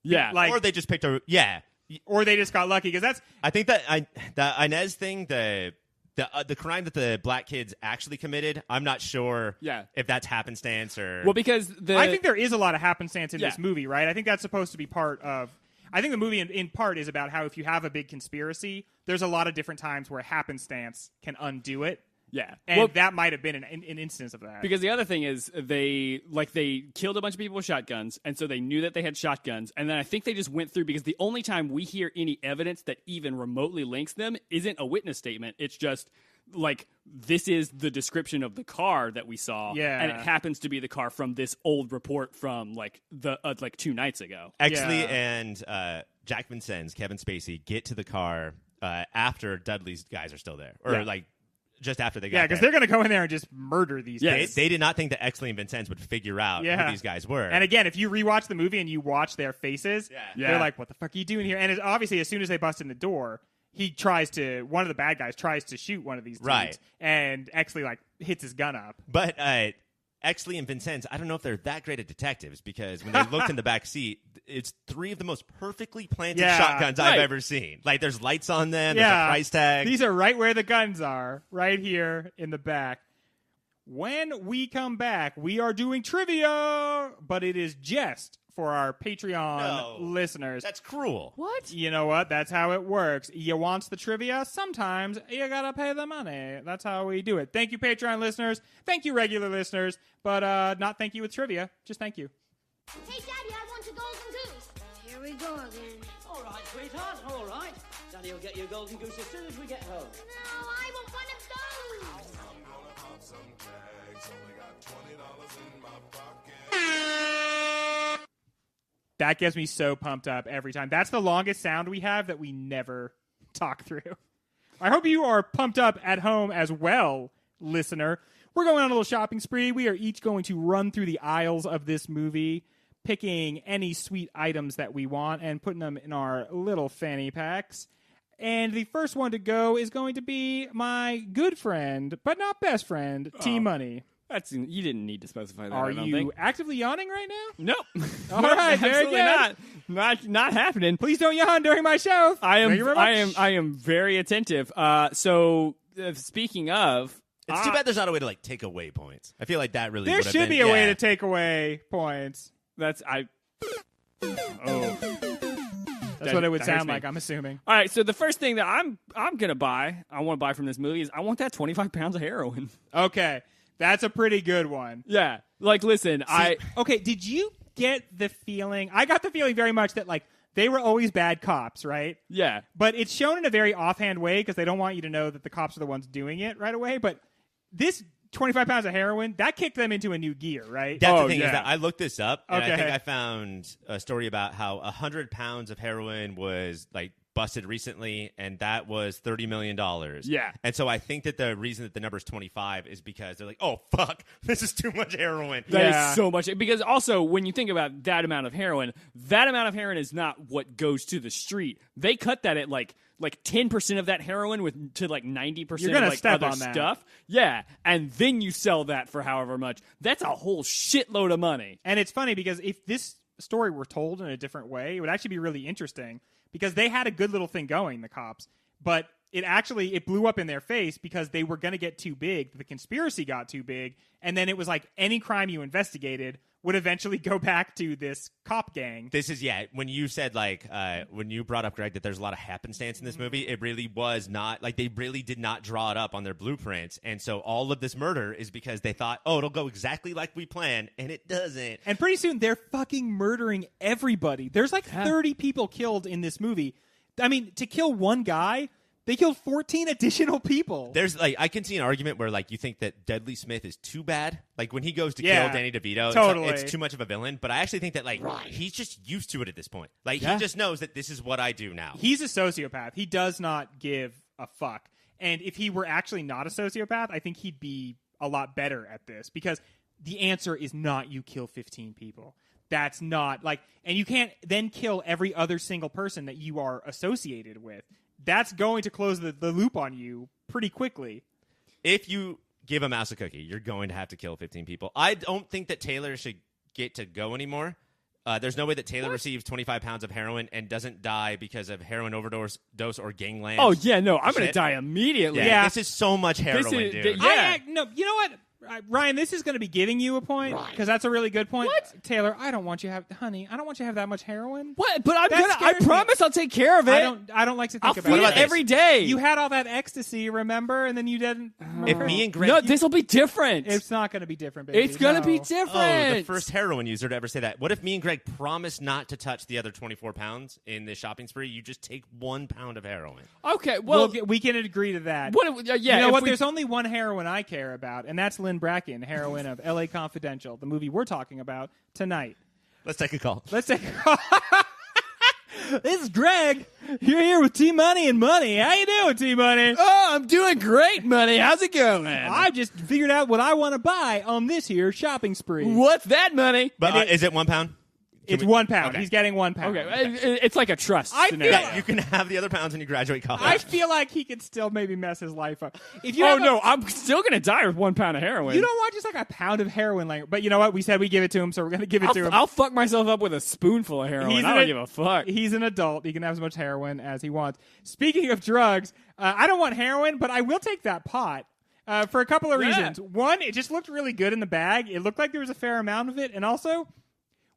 S3: Yeah.
S1: Like,
S2: Or they just picked
S1: or they just got lucky because that's
S2: I think that the Inez thing, the crime that the black kids actually committed, I'm not sure if that's happenstance or...
S3: Well, because
S1: I think there is a lot of happenstance in
S3: Yeah.
S1: this movie, right? I think that's supposed to be part of... I think the movie in part is about how if you have a big conspiracy, there's a lot of different times where happenstance can undo it.
S3: Yeah.
S1: And that might have been an instance of that.
S3: Because the other thing is they killed a bunch of people with shotguns, and so they knew that they had shotguns, and then I think they just went through, because the only time we hear any evidence that even remotely links them isn't a witness statement. It's just like, this is the description of the car that we saw, and it happens to be the car from this old report from like 2 nights ago.
S2: Exley and Jack Vincennes, Kevin Spacey, get to the car after Dudley's guys are still there, or like just after they got
S1: Yeah, because they're going to go in there and just murder these guys.
S2: They did not think that Exley and Vincennes would figure out who these guys were.
S1: And again, if you rewatch the movie and you watch their faces, they're like, what the fuck are you doing here? And obviously, as soon as they bust in the door, one of the bad guys tries to shoot one of these dudes.
S2: Right.
S1: And Exley, like, hits his gun up.
S2: But Exley and Vincennes, I don't know if they're that great at detectives because when they looked in the back seat, it's 3 of the most perfectly planted shotguns I've ever seen. Like, there's lights on them, there's a price tag.
S1: These are right where the guns are, right here in the back. When we come back, we are doing trivia, but it is just for our Patreon listeners.
S2: That's cruel.
S3: What?
S1: You know what? That's how it works. You wants the trivia? Sometimes you gotta pay the money. That's how we do it. Thank you, Patreon listeners. Thank you, regular listeners. But not thank you with trivia. Just thank you.
S5: Hey, Daddy, I want a golden goose. Here we go again.
S6: All right, sweetheart, all right. Daddy will get you a golden goose as soon as we get home.
S5: No, I want one of those.
S7: I'm gonna pop some tags. Only got $20 in my pocket.
S1: That gets me so pumped up every time. That's the longest sound we have that we never talk through. I hope you are pumped up at home as well, listener. We're going on a little shopping spree. We are each going to run through the aisles of this movie, picking any sweet items that we want and putting them in our little fanny packs. And the first one to go is going to be my good friend, but not best friend, T-Money.
S3: You didn't need to specify that.
S1: Are
S3: I don't
S1: you
S3: think.
S1: actively yawning right now?
S3: Nope.
S1: All right, very
S3: Absolutely
S1: good.
S3: Not happening.
S1: Please don't yawn during my show. Thank you very much.
S3: I am very attentive. So speaking of,
S2: It's too bad there's not a way to like take away points. I feel like that really
S1: There
S2: would have
S1: should
S2: been,
S1: be a way to take away points.
S3: That's
S1: That's what it would
S3: that
S1: sound
S3: hurts me.
S1: like, I'm assuming.
S3: All right, so the first thing that I'm gonna buy, I want to buy from this movie is I want that 25 pounds of heroin.
S1: Okay. That's a pretty good one.
S3: Yeah, like listen,
S1: Okay, did you get the feeling? I got the feeling very much that, like, they were always bad cops, right?
S3: yeah.
S1: But it's shown in a very offhand way because they don't want you to know that the cops are the ones doing it right away. But this 25 pounds of heroin, that kicked them into a new gear, right?
S2: That's
S3: Oh,
S2: the thing
S3: yeah.
S2: is that I looked this up, and I
S1: Okay.
S2: think I found a story about how 100 pounds of heroin was like busted recently, and that was $30 million.
S3: Yeah.
S2: And so I think that the reason that the number is 25 is because they're like, oh, fuck, this is too much heroin.
S3: That
S1: Yeah.
S3: is so much. Because also, when you think about that amount of heroin is not what goes to the street. They cut that at like 10% of that heroin to like 90%
S1: You're gonna
S3: of like
S1: step
S3: other
S1: on that.
S3: stuff. Yeah, and then you sell that for however much. That's a whole shitload of money.
S1: And it's funny because if this story were told in a different way, it would actually be really interesting because they had a good little thing going, the cops, but it blew up in their face because they were going to get too big. The conspiracy got too big, and then it was like any crime you investigated would eventually go back to this cop gang.
S2: This is, when you said, like, when you brought up, Greg, that there's a lot of happenstance in this movie, it really was not, like, they really did not draw it up on their blueprints. And so all of this murder is because they thought, oh, it'll go exactly like we planned, and it doesn't.
S1: And pretty soon, they're fucking murdering everybody. There's like 30 people killed in this movie. I mean, to kill one guy, they killed 14 additional people.
S2: There's, like, I can see an argument where, like, you think that Dudley Smith is too bad. Like, when he goes to
S1: Yeah,
S2: kill Danny DeVito,
S1: totally.
S2: it's too much of a villain. But I actually think that, like, he's just used to it at this point. Like, he just knows that this is what I do now.
S1: He's a sociopath. He does not give a fuck. And if he were actually not a sociopath, I think he'd be a lot better at this because the answer is not you kill 15 people. That's not like, and you can't then kill every other single person that you are associated with. That's going to close the loop on you pretty quickly.
S2: If you give a mouse a cookie, you're going to have to kill 15 people. I don't think that Taylor should get to go anymore. There's no way that Taylor receives 25 pounds of heroin and doesn't die because of heroin overdose or gangland.
S3: Oh yeah, no, I'm going to
S2: Shit.
S3: die immediately.
S1: Yeah.
S2: This is so much heroin, dude.
S3: Yeah.
S1: No, you know what? Ryan, this is going to be giving you a point because that's a really good point.
S3: What?
S1: Taylor, I don't want you to have, honey, I don't want you to have that much heroin.
S3: What? But
S1: That
S3: I
S1: scares me.
S3: promise I'll take care of it.
S1: I don't like to think
S3: I'll
S1: about
S3: feed
S1: it.
S3: it every day.
S1: You had all that ecstasy, remember? And then you didn't.
S2: If me and Greg...
S3: No, this will be different.
S1: It's not going to be different, baby.
S3: It's going to be
S1: No.
S3: different.
S2: Oh, the first heroin user to ever say that. What if me and Greg promise not to touch the other 24 pounds in this shopping spree? You just take 1 pound of heroin.
S3: Okay, well,
S1: We can agree to that.
S3: yeah.
S1: You know
S3: if
S1: what?
S3: we-
S1: There's only one heroin I care about, and that's Lynn Bracken, heroine of L.A. Confidential, the movie we're talking about tonight.
S2: Let's take a call.
S1: Let's take. This is Greg. You're here with T Money and Money. How you doing, T Money?
S3: Oh, I'm doing great, Money. How's it going?
S1: I just figured out what I want to buy on this here shopping spree.
S3: What's that, Money?
S2: But is it 1 pound?
S1: It's 1 pound.
S2: Okay.
S1: He's getting 1 pound.
S3: Okay, it's like a trust
S1: I
S3: scenario.
S1: feel-
S2: Yeah, you can have the other pounds when you graduate college.
S1: I feel like he could still maybe mess his life up. If you
S3: Oh
S1: have a-
S3: no, I'm still gonna die with 1 pound of heroin.
S1: you don't want just like a pound of heroin, like. But you know what? We said we give it to him, so we're gonna give it to him.
S3: I'll fuck myself up with a spoonful of heroin.
S1: He's
S3: I
S1: an-
S3: don't give a fuck.
S1: He's an adult. He can have as much heroin as he wants. Speaking of drugs, I don't want heroin, but I will take that pot. For a couple of
S3: Yeah.
S1: reasons. One, it just looked really good in the bag. It looked like there was a fair amount of it. And also,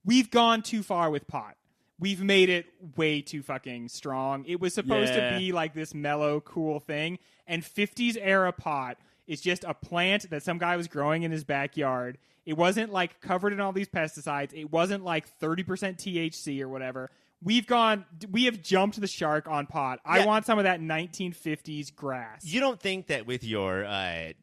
S1: we've gone too far with pot. We've made it way too fucking strong. It was supposed to
S3: Yeah.
S1: be like this mellow, cool thing. And 50s era pot is just a plant that some guy was growing in his backyard. It wasn't like covered in all these pesticides. It wasn't like 30% THC or whatever. We have jumped the shark on pot. I
S2: Yeah.
S1: want some of that 1950s grass.
S2: You don't think that with your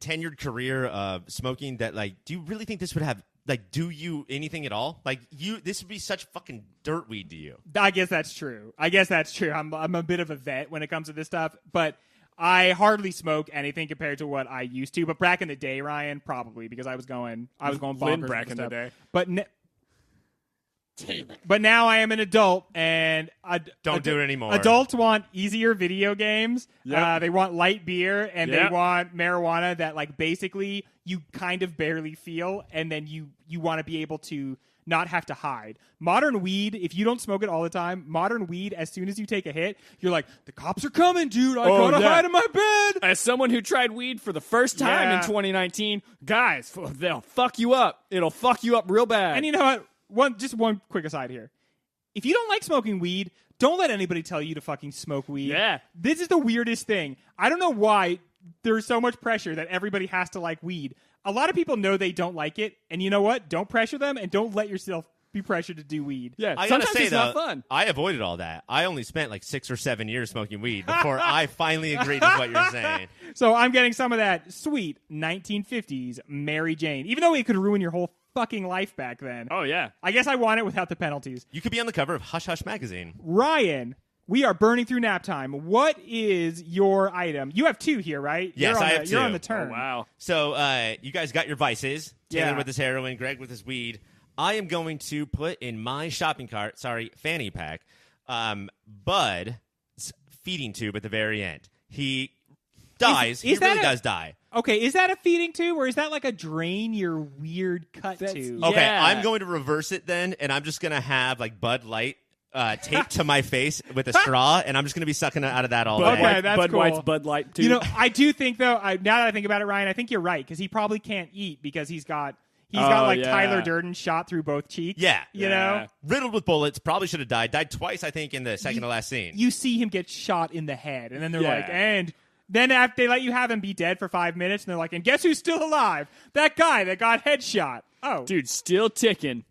S2: tenured career of smoking that, like, do you really think this would have, like, do you anything at all? Like, this would be such fucking dirt weed to you.
S1: I guess that's true. I'm a bit of a vet when it comes to this stuff, but I hardly smoke anything compared to what I used to. But back in the day, Ryan, probably because I was going bonkers
S3: Lynn
S1: with
S3: back in the
S1: stuff.
S3: day.
S1: But now I am an adult, and
S2: Don't do it anymore.
S1: Adults want easier video games.
S3: Yep.
S1: They want light beer, and
S3: Yep.
S1: they want marijuana that, like, basically you kind of barely feel, and then you want to be able to not have to hide. Modern weed, if you don't smoke it all the time, modern weed, as soon as you take a hit, you're like, the cops are coming, dude. I
S3: Oh,
S1: gotta
S3: yeah.
S1: hide in my bed.
S3: As someone who tried weed for the first time
S1: Yeah.
S3: in 2019, guys, they'll fuck you up. It'll fuck you up real bad.
S1: And you know what? Just one quick aside here. If you don't like smoking weed, don't let anybody tell you to fucking smoke weed.
S3: Yeah.
S1: This is the weirdest thing. I don't know why there's so much pressure that everybody has to like weed. A lot of people know they don't like it, and you know what? Don't pressure them, and don't let yourself be pressured to do weed.
S3: yeah,
S2: I
S3: sometimes
S2: gotta say,
S3: it's
S2: though,
S3: not fun.
S2: I avoided all that. I only spent like 6 or 7 years smoking weed before I finally agreed with what you're saying.
S1: So I'm getting some of that sweet 1950s Mary Jane, even though it could ruin your whole fucking life back then.
S3: Oh yeah.
S1: I guess I want it without the penalties.
S2: You could be on the cover of Hush Hush magazine.
S1: Ryan, we are burning through nap time. What is your item? You have 2 here, right?
S2: Yes, I have
S1: You're
S2: 2.
S1: on the turn.
S3: Oh, wow.
S2: So you guys got your vices. Taylor
S1: Yeah.
S2: with his heroin, Greg with his weed. I am going to put in my shopping cart, fanny pack, Bud's feeding tube at the very end. He dies. He
S1: is that
S2: really
S1: a-
S2: does die.
S1: Okay, is that a feeding tube or is that like a drain your weird cut
S3: That's-
S1: tube?
S3: Oh,
S2: Okay,
S3: Yeah.
S2: I'm going to reverse it then, and I'm just going to have like Bud Light taped to my face with a straw, and I'm just going to be sucking out of that all
S3: Bud
S2: day.
S1: Okay,
S3: White,
S1: that's
S3: Bud
S1: cool.
S3: White's Bud Light too.
S1: You know, I do think though. Now that I think about it, Ryan, I think you're right because he probably can't eat because he's got like
S3: yeah.
S1: Tyler Durden shot through both cheeks.
S2: Yeah.
S1: you
S3: Yeah.
S1: know.
S2: Riddled with bullets, probably should have died. Died twice, I think, in the second to last scene.
S1: You see him get shot in the head, and then they're
S3: Yeah.
S1: like, and then after they let you have him be dead for 5 minutes, and they're like, and guess who's still alive? That guy that got headshot. Oh,
S3: dude, still ticking.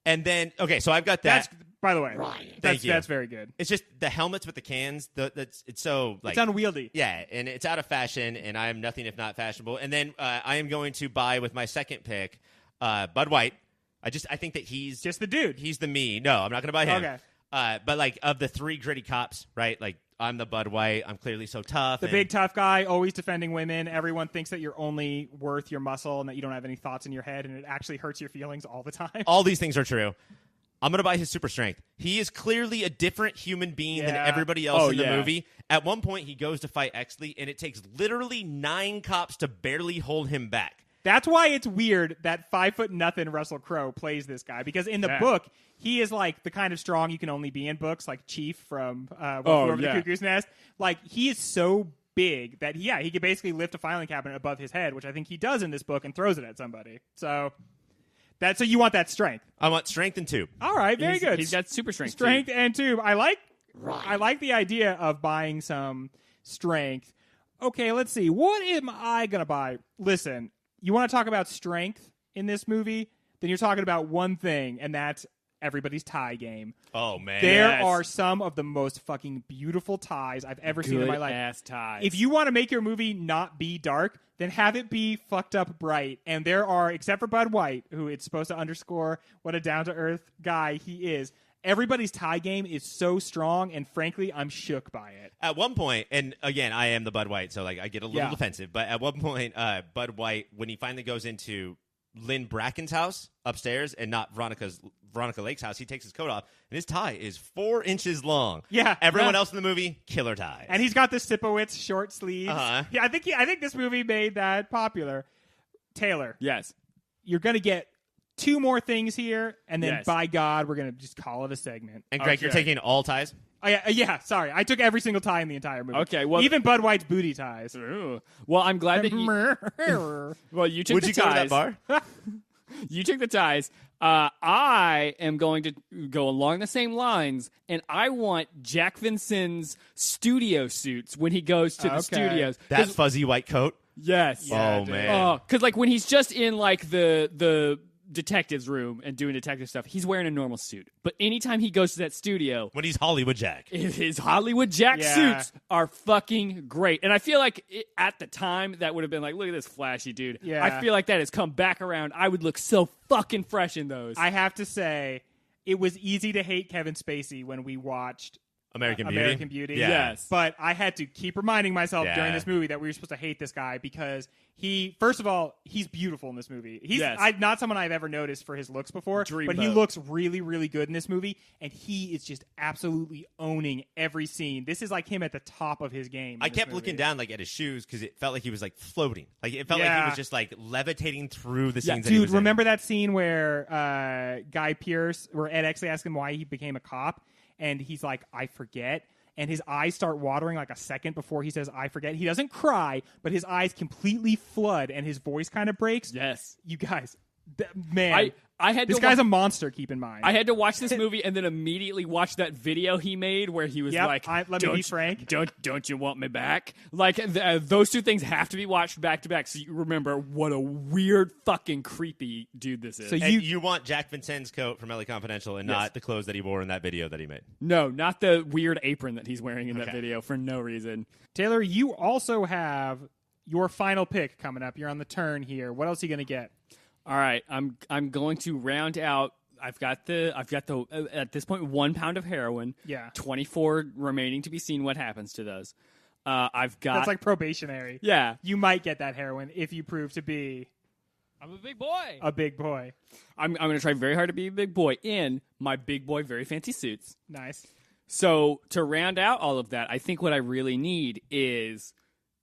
S2: And then, okay, so I've got that.
S1: that's by the way,
S2: Thank you.
S1: That's very good.
S2: It's just the helmets with the cans. It's so like
S1: It's unwieldy.
S2: yeah, and it's out of fashion, and I am nothing if not fashionable. And then I am going to buy with my second pick, Bud White. I think that he's
S1: Just the dude.
S2: he's the me. No, I'm not going to buy him.
S1: Okay.
S2: But like of the 3 gritty cops, right? Like I'm the Bud White. I'm clearly so tough.
S1: The
S2: and-
S1: big tough guy, always defending women. Everyone thinks that you're only worth your muscle and that you don't have any thoughts in your head, and it actually hurts your feelings all the time.
S2: All these things are true. I'm going to buy his super strength. He is clearly a different human being than
S1: Yeah.
S2: everybody else in the
S3: yeah.
S2: movie. At one point, he goes to fight Exley, and it takes literally 9 cops to barely hold him back.
S1: That's why it's weird that 5'0" Russell Crowe plays this guy, because in the
S3: Yeah.
S1: book he is like the kind of strong you can only be in books, like Chief from Wolf
S3: Oh,
S1: Over
S3: yeah.
S1: the Cuckoo's Nest. Like he is so big that he could basically lift a filing cabinet above his head, which I think he does in this book, and throws it at somebody. So you want that strength.
S2: I want strength and tube.
S1: All right, very good.
S3: He's got super strength.
S1: Strength
S3: too.
S1: and tube. I like the idea of buying some strength. Okay, let's see. What am I gonna buy? Listen, you want to talk about strength in this movie? Then you're talking about one thing, and that's everybody's tie game.
S2: Oh, man.
S1: There
S3: Yes.
S1: are some of the most fucking beautiful ties I've ever seen in my life.
S3: Ass ties.
S1: If you want to make your movie not be dark, then have it be fucked up bright. And there are, except for Bud White, who it's supposed to underscore what a down-to-earth guy he is, everybody's tie game is so strong, and frankly, I'm shook by it.
S2: At one point, and again, I am the Bud White, so like I get a little
S1: Yeah.
S2: defensive, but at one point, Bud White, when he finally goes into Lynn Bracken's house upstairs and not Veronica Lake's house. He takes his coat off, and his tie is 4 inches long.
S1: Yeah,
S2: Everyone
S1: yeah.
S2: else in the movie, killer ties.
S1: And he's got the Sipowicz short sleeves.
S2: Uh-huh.
S1: Yeah, I think this movie made that popular. Taylor,
S3: Yes.
S1: you're going to get 2 more things here, and then
S3: Yes.
S1: by God, we're going to just call it a segment.
S2: And Greg, you're
S3: Okay.
S2: taking all ties?
S1: Oh, yeah, sorry. I took every single tie in the entire movie.
S3: Okay, well-
S1: even Bud White's booty ties.
S3: Ooh. Well, I'm glad that you. Well, you took
S2: Would
S3: the
S2: you go to that
S3: ties.
S2: bar?
S3: You took the ties. I am going to go along the same lines, and I want Jack Vincent's studio suits when he goes to the
S1: Okay.
S3: studios.
S2: That fuzzy white coat?
S3: Yes.
S2: Oh,
S1: dude.
S2: man.
S3: Oh, because like when he's just in like the detective's room and doing detective stuff, he's wearing a normal suit. But anytime he goes to that studio,
S2: When he's Hollywood Jack.
S3: his Hollywood Jack
S1: Yeah.
S3: suits are fucking great. And I feel like at the time that would have been like, look at this flashy dude.
S1: Yeah.
S3: I feel like that has come back around. I would look so fucking fresh in those.
S1: I have to say, it was easy to hate Kevin Spacey when we watched
S2: American Beauty?
S1: American Beauty.
S2: Yeah.
S3: Yes.
S1: But I had to keep reminding myself
S2: Yeah.
S1: during this movie that we were supposed to hate this guy because first of all, he's beautiful in this movie. He's
S3: Yes.
S1: not someone I've ever noticed for his looks before, but he
S3: Dreamboat.
S1: looks really, really good in this movie, and he is just absolutely owning every scene. This is like him at the top of his game. in
S2: I
S1: this
S2: kept
S1: movie.
S2: looking down like at his shoes because it felt like he was like floating. Like it felt like
S1: Yeah.
S2: he was just like levitating through the
S3: Yeah,
S2: scenes that he
S1: Dude,
S2: was in.
S1: remember that scene where Guy Pearce, where Ed actually asked him why he became a cop, and he's like, I forget. And his eyes start watering like a second before he says, I forget. He doesn't cry, but his eyes completely flood and his voice kind of breaks.
S3: yes.
S1: You guys, man.
S3: I had
S1: this
S3: to
S1: guy's
S3: wa-
S1: a monster, keep in mind.
S3: I had to watch this movie and then immediately watch that video he made where he was
S1: Yep,
S3: like,
S1: let me be
S3: "Don't-
S1: frank."
S3: Don't you want me back?" Like those two things have to be watched back to back, so you remember what a weird, fucking creepy dude this is.
S1: So
S2: And you want Jack Vincent's coat from LA Confidential and
S3: Yes.
S2: not the clothes that he wore in that video that he made.
S3: no, not the weird apron that he's wearing in that
S2: Okay.
S3: video for no reason.
S1: Taylor, you also have your final pick coming up. You're on the turn here. What else are you going to get?
S3: All right, I'm going to round out. I've got the at this point 1 pound of heroin.
S1: Yeah.
S3: 24 remaining to be seen. What happens to those? I've got
S1: That's like probationary.
S3: yeah.
S1: You might get that heroin if you prove to be
S3: I'm a big boy.
S1: a big boy.
S3: I'm going to try very hard to be a big boy in my big boy, very fancy suits.
S1: Nice.
S3: So to round out all of that, I think what I really need is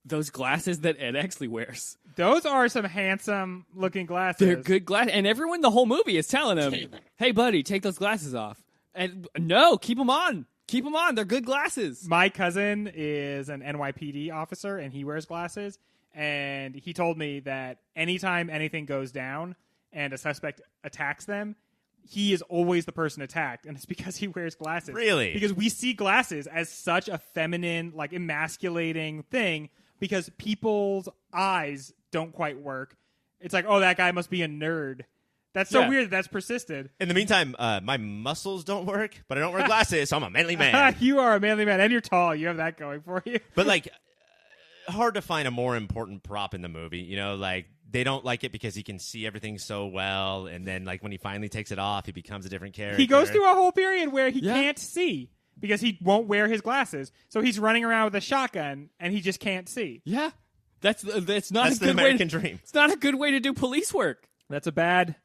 S3: those glasses that Ed Exley wears.
S1: Those are some handsome looking glasses.
S3: They're good glasses, and everyone the whole movie is telling him, "Hey, buddy, take those glasses off." And no, keep them on. Keep them on. They're good glasses.
S1: My cousin is an NYPD officer, and he wears glasses. And he told me that anytime anything goes down and a suspect attacks them, he is always the person attacked, and it's because he wears glasses.
S2: Really?
S1: Because we see glasses as such a feminine, like emasculating thing because people's eyes don't quite work. It's like, oh, that guy must be a nerd. That's so
S3: Yeah.
S1: weird that's persisted.
S2: In the meantime, my muscles don't work, but I don't wear glasses, so I'm a manly man.
S1: You are a manly man, and you're tall. You have that going for you.
S2: But like, hard to find a more important prop in the movie. You know, like they don't like it because he can see everything so well, and then like when he finally takes it off, he becomes a different character.
S1: He goes through a whole period where he
S3: Yeah.
S1: can't see because he won't wear his glasses. So he's running around with a shotgun, and he just can't see.
S3: Yeah, that's not
S2: That's
S3: a
S2: the
S3: good
S2: American
S3: way.
S2: dream.
S3: It's not a good way to do police work.
S1: That's a bad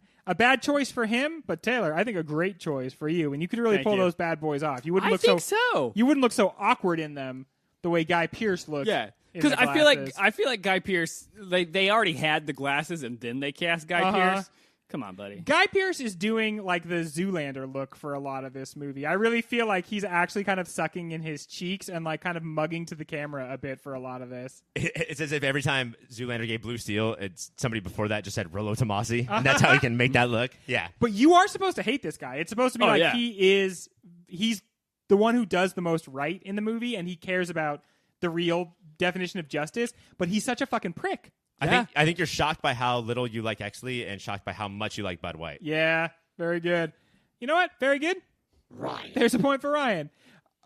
S1: choice for him, but Taylor, I think a great choice for you, and you could really
S3: Thank
S1: pull
S3: you.
S1: those bad boys off. You wouldn't
S3: I
S1: look
S3: think so.
S1: You wouldn't look so awkward in them the way Guy Pearce looks.
S3: Yeah,
S1: in
S3: because
S1: the
S3: I feel
S1: glasses.
S3: like Guy Pearce. They already had the glasses and then they cast Guy
S1: Uh-huh.
S3: Pearce. Come on, buddy.
S1: Guy Pearce is doing like the Zoolander look for a lot of this movie. I really feel like he's actually kind of sucking in his cheeks and like kind of mugging to the camera a bit for a lot of this.
S2: It's as if every time Zoolander gave Blue Steel, it's somebody before that just said Rollo Tomasi, and that's how he can make that look. Yeah.
S1: But you are supposed to hate this guy. It's supposed to be
S3: Oh,
S1: like
S3: yeah.
S1: he's the one who does the most right in the movie, and he cares about the real definition of justice, but he's such a fucking prick.
S2: I think you're shocked by how little you like Exley and shocked by how much you like Bud White.
S1: Yeah, very good. You know what? Very good.
S4: Right.
S1: There's a point for Ryan.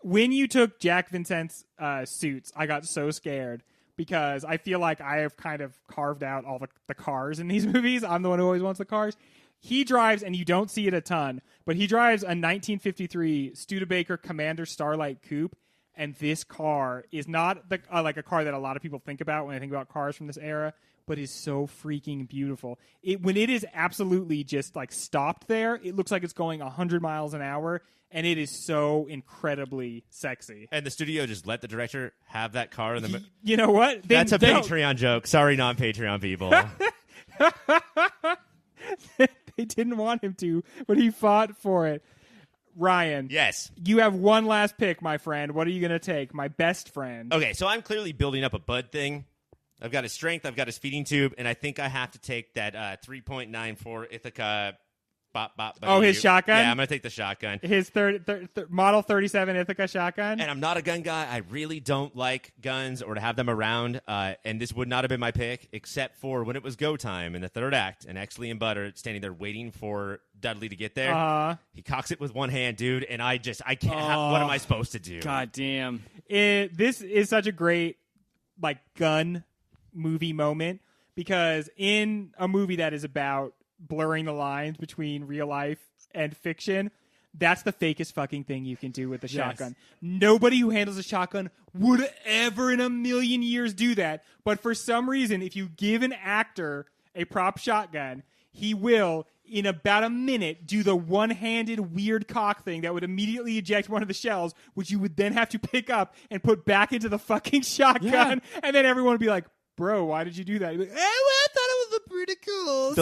S1: When you took Jack Vincent's suits, I got so scared because I feel like I have kind of carved out all the cars in these movies. I'm the one who always wants the cars. He drives, and you don't see it a ton, but he drives a 1953 Studebaker Commander Starlight Coupe, And this car is not like a car that a lot of people think about when they think about cars from this era, but is so freaking beautiful. When it is absolutely just like stopped there, it looks like it's going 100 miles an hour, and it is so incredibly sexy.
S2: And the studio just let the director have that car in the.
S1: You know what?
S2: That's a Patreon joke. Sorry, non-Patreon people.
S1: They didn't want him to, but he fought for it. Ryan.
S2: Yes.
S1: You have one last pick, my friend. What are you going to take? My best friend.
S2: Okay, so I'm clearly building up a Bud thing. I've got his strength, I've got his feeding tube, and I think I have to take that 3.94 Ithaca.
S1: His shotgun?
S2: Yeah, I'm going to take the shotgun.
S1: His Model 37 Ithaca shotgun?
S2: And I'm not a gun guy. I really don't like guns or to have them around, and this would not have been my pick, except for when it was go time in the third act, and Exley and Bud are standing there waiting for Dudley to get there. He cocks it with one hand, dude, and I can't. What am I supposed to do?
S3: God damn.
S1: This is such a great gun movie moment, because in a movie that is about blurring the lines between real life and fiction, that's the fakest fucking thing you can do with a shotgun. Nobody who handles a shotgun would ever in a million years do that. But for some reason, if you give an actor a prop shotgun, he will, in about a minute, do the one-handed weird cock thing that would immediately eject one of the shells, which you would then have to pick up and put back into the fucking shotgun. And then everyone would be like, bro, why did you do that? Like, I thought it was pretty cool.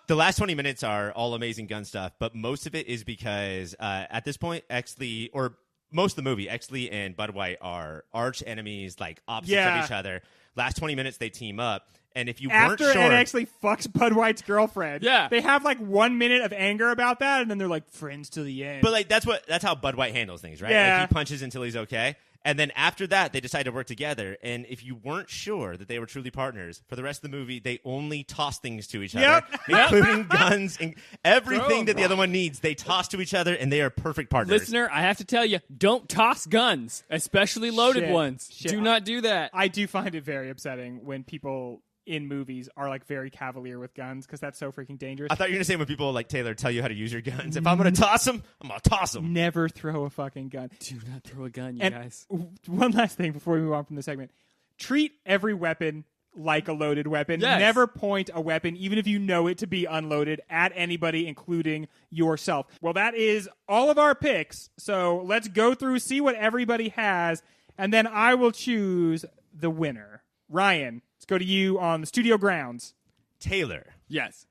S2: The last 20 minutes are all amazing gun stuff, but most of it is because at this point, Exley, or most of the movie, Exley and Bud White are arch enemies, like opposites of each other. Last 20 minutes, they team up. And if you weren't sure...
S1: After Ed actually fucks Bud White's girlfriend.
S3: Yeah.
S1: They have 1 minute of anger about that, and then they're like, friends to the end.
S2: But that's how Bud White handles things, right?
S1: Yeah.
S2: He punches until he's okay. And then after that, they decide to work together. And if you weren't sure that they were truly partners, for the rest of the movie, they only toss things to each other, including guns and everything that the other one needs. They toss to each other, and they are perfect partners.
S3: Listener, I have to tell you, don't toss guns, especially loaded ones. Do not do that.
S1: I do find it very upsetting when people in movies are very cavalier with guns, because that's so freaking dangerous.
S2: I thought you were going to say when people like Taylor tell you how to use your guns. If I'm going to toss them, I'm going to toss them.
S1: Never throw a fucking gun.
S3: Do not throw a gun, you
S1: And
S3: guys.
S1: one last thing before we move on from the segment. Treat every weapon like a loaded weapon.
S3: Yes.
S1: Never point a weapon, even if you know it to be unloaded, at anybody, including yourself. Well, that is all of our picks. So let's go through, see what everybody has, and then I will choose the winner. Ryan, let's go to you on the studio grounds.
S2: Taylor
S3: Yes.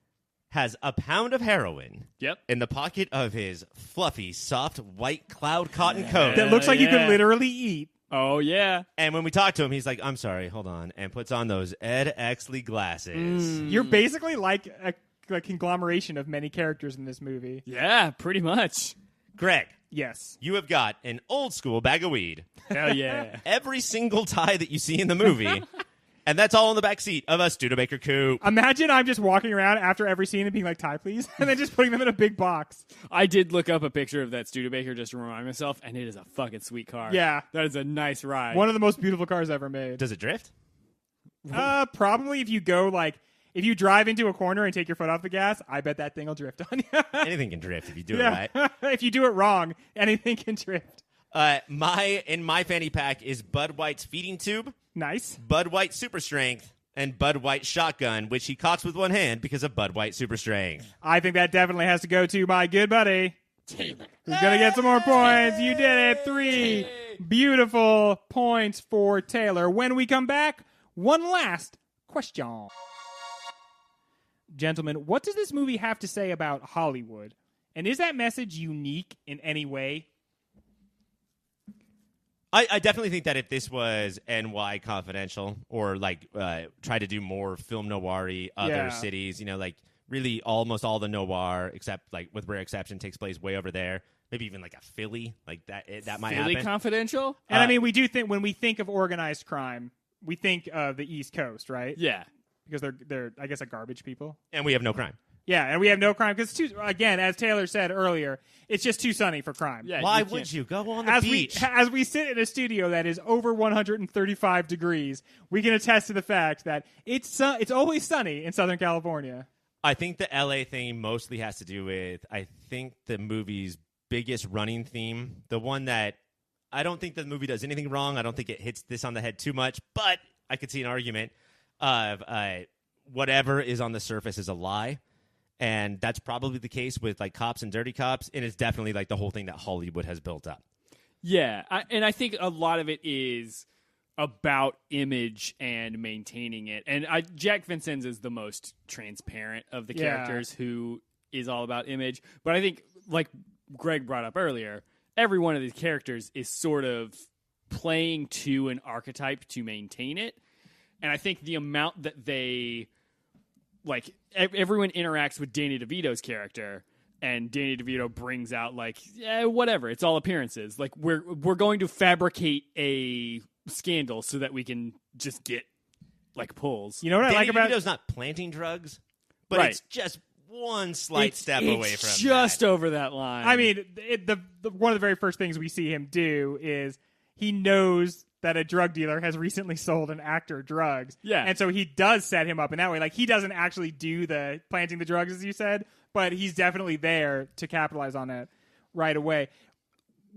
S2: has a pound of heroin
S3: Yep.
S2: in the pocket of his fluffy, soft, white cloud cotton coat.
S1: That looks like you could
S3: yeah.
S1: literally eat.
S3: Oh, yeah.
S2: And when we talk to him, he's like, I'm sorry, hold on, and puts on those Ed Exley glasses.
S1: You're basically like a conglomeration of many characters in this movie.
S3: Yeah, pretty much.
S2: Greg,
S1: Yes.
S2: you have got an old school bag of weed.
S3: Hell yeah.
S2: Every single tie that you see in the movie. And that's all in the back seat of a Studebaker coupe.
S1: Imagine I'm just walking around after every scene and being like, tie, please, and then just putting them in a big box.
S3: I did look up a picture of that Studebaker just to remind myself, and it is a fucking sweet car.
S1: Yeah.
S3: That is a nice ride.
S1: One of the most beautiful cars ever made.
S2: Does it drift?
S1: Probably if you go if you drive into a corner and take your foot off the gas, I bet that thing will drift on you.
S2: Anything can drift if you do it right.
S1: If you do it wrong, anything can drift.
S2: In my fanny pack is Bud White's feeding tube,
S1: Nice.
S2: Bud White Super Strength, and Bud White Shotgun, which he cocks with one hand because of Bud White Super Strength.
S1: I think that definitely has to go to my good buddy Taylor, who's going to get some more points. You did it. 3 beautiful points for Taylor. When we come back, one last question. Gentlemen, what does this movie have to say about Hollywood? And is that message unique in any way?
S2: I definitely think that if this was NY Confidential or try to do more film noir-y other cities, really almost all the noir, except with rare exception, takes place way over there. Maybe even a Philly, that might
S3: Philly
S2: happen.
S3: Confidential?
S1: And we do think when we think of organized crime, we think of the East Coast, right?
S3: Yeah.
S1: Because they're I guess garbage people.
S2: And we have no crime.
S1: Yeah, and we have no crime because again, as Taylor said earlier, it's just too sunny for crime.
S3: Yeah.
S2: Why
S3: can't-
S2: would you go on the beach?
S1: As we sit in a studio that is over 135 degrees, we can attest to the fact that it's always sunny in Southern California.
S2: I think the LA thing mostly has to do with, I think, the movie's biggest running theme, the one that I don't think the movie does anything wrong. I don't think it hits this on the head too much, but I could see an argument of whatever is on the surface is a lie. And that's probably the case with like Cops and Dirty Cops. And it's definitely like the whole thing that Hollywood has built up.
S3: Yeah. And I think a lot of it is about image and maintaining it. And Jack Vincennes is the most transparent of the characters who is all about image. But I think, like Greg brought up earlier, every one of these characters is sort of playing to an archetype to maintain it. And I think the amount that they, like, everyone interacts with Danny DeVito's character, and Danny DeVito brings out, like, whatever, it's all appearances. Like, we're going to fabricate a scandal so that we can just get, like, pulls.
S1: You know what I like about
S2: DeVito's not planting drugs, but
S3: Right.
S2: it's just one slight step away from
S3: just
S2: that.
S3: over that line.
S1: I mean, the one of the very first things we see him do is he knows that a drug dealer has recently sold an actor drugs.
S3: Yeah.
S1: And so he does set him up in that way. Like, he doesn't actually do the planting the drugs, as you said, but he's definitely there to capitalize on it right away.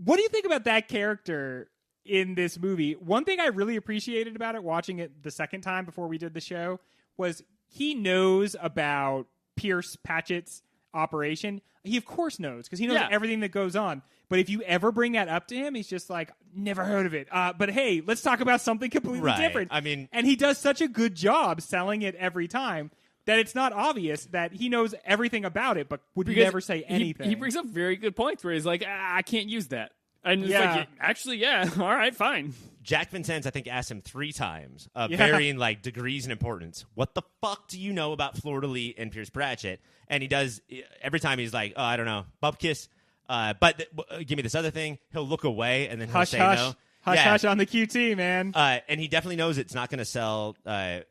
S1: What do you think about that character in this movie? One thing I really appreciated about it, watching it the second time before we did the show, was he knows about Pierce Patchett's operation. He of course knows, because he knows everything that goes on. But if you ever bring that up to him, he's just like, never heard of it. But hey, let's talk about something completely different.
S2: I mean,
S1: and he does such a good job selling it every time that it's not obvious that he knows everything about it, but would never say anything.
S3: He brings up very good points where he's like, I can't use that. And it's like, actually, all right, fine.
S2: Jack Vincennes, I think, asked him 3 times of varying like degrees in importance. What the fuck do you know about Florida Lee and Pierce Pratchett? And he does every time. He's like, oh, I don't know, bub kiss. But give me this other thing. He'll look away and then he'll say no.
S1: Hush on the QT, man.
S2: And he definitely knows it's not going to sell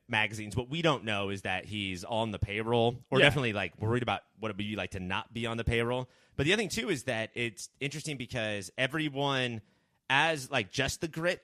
S2: magazines. What we don't know is that he's on the payroll, or definitely like worried about what it would be like to not be on the payroll. But the other thing too is that it's interesting because everyone, as like just the grit,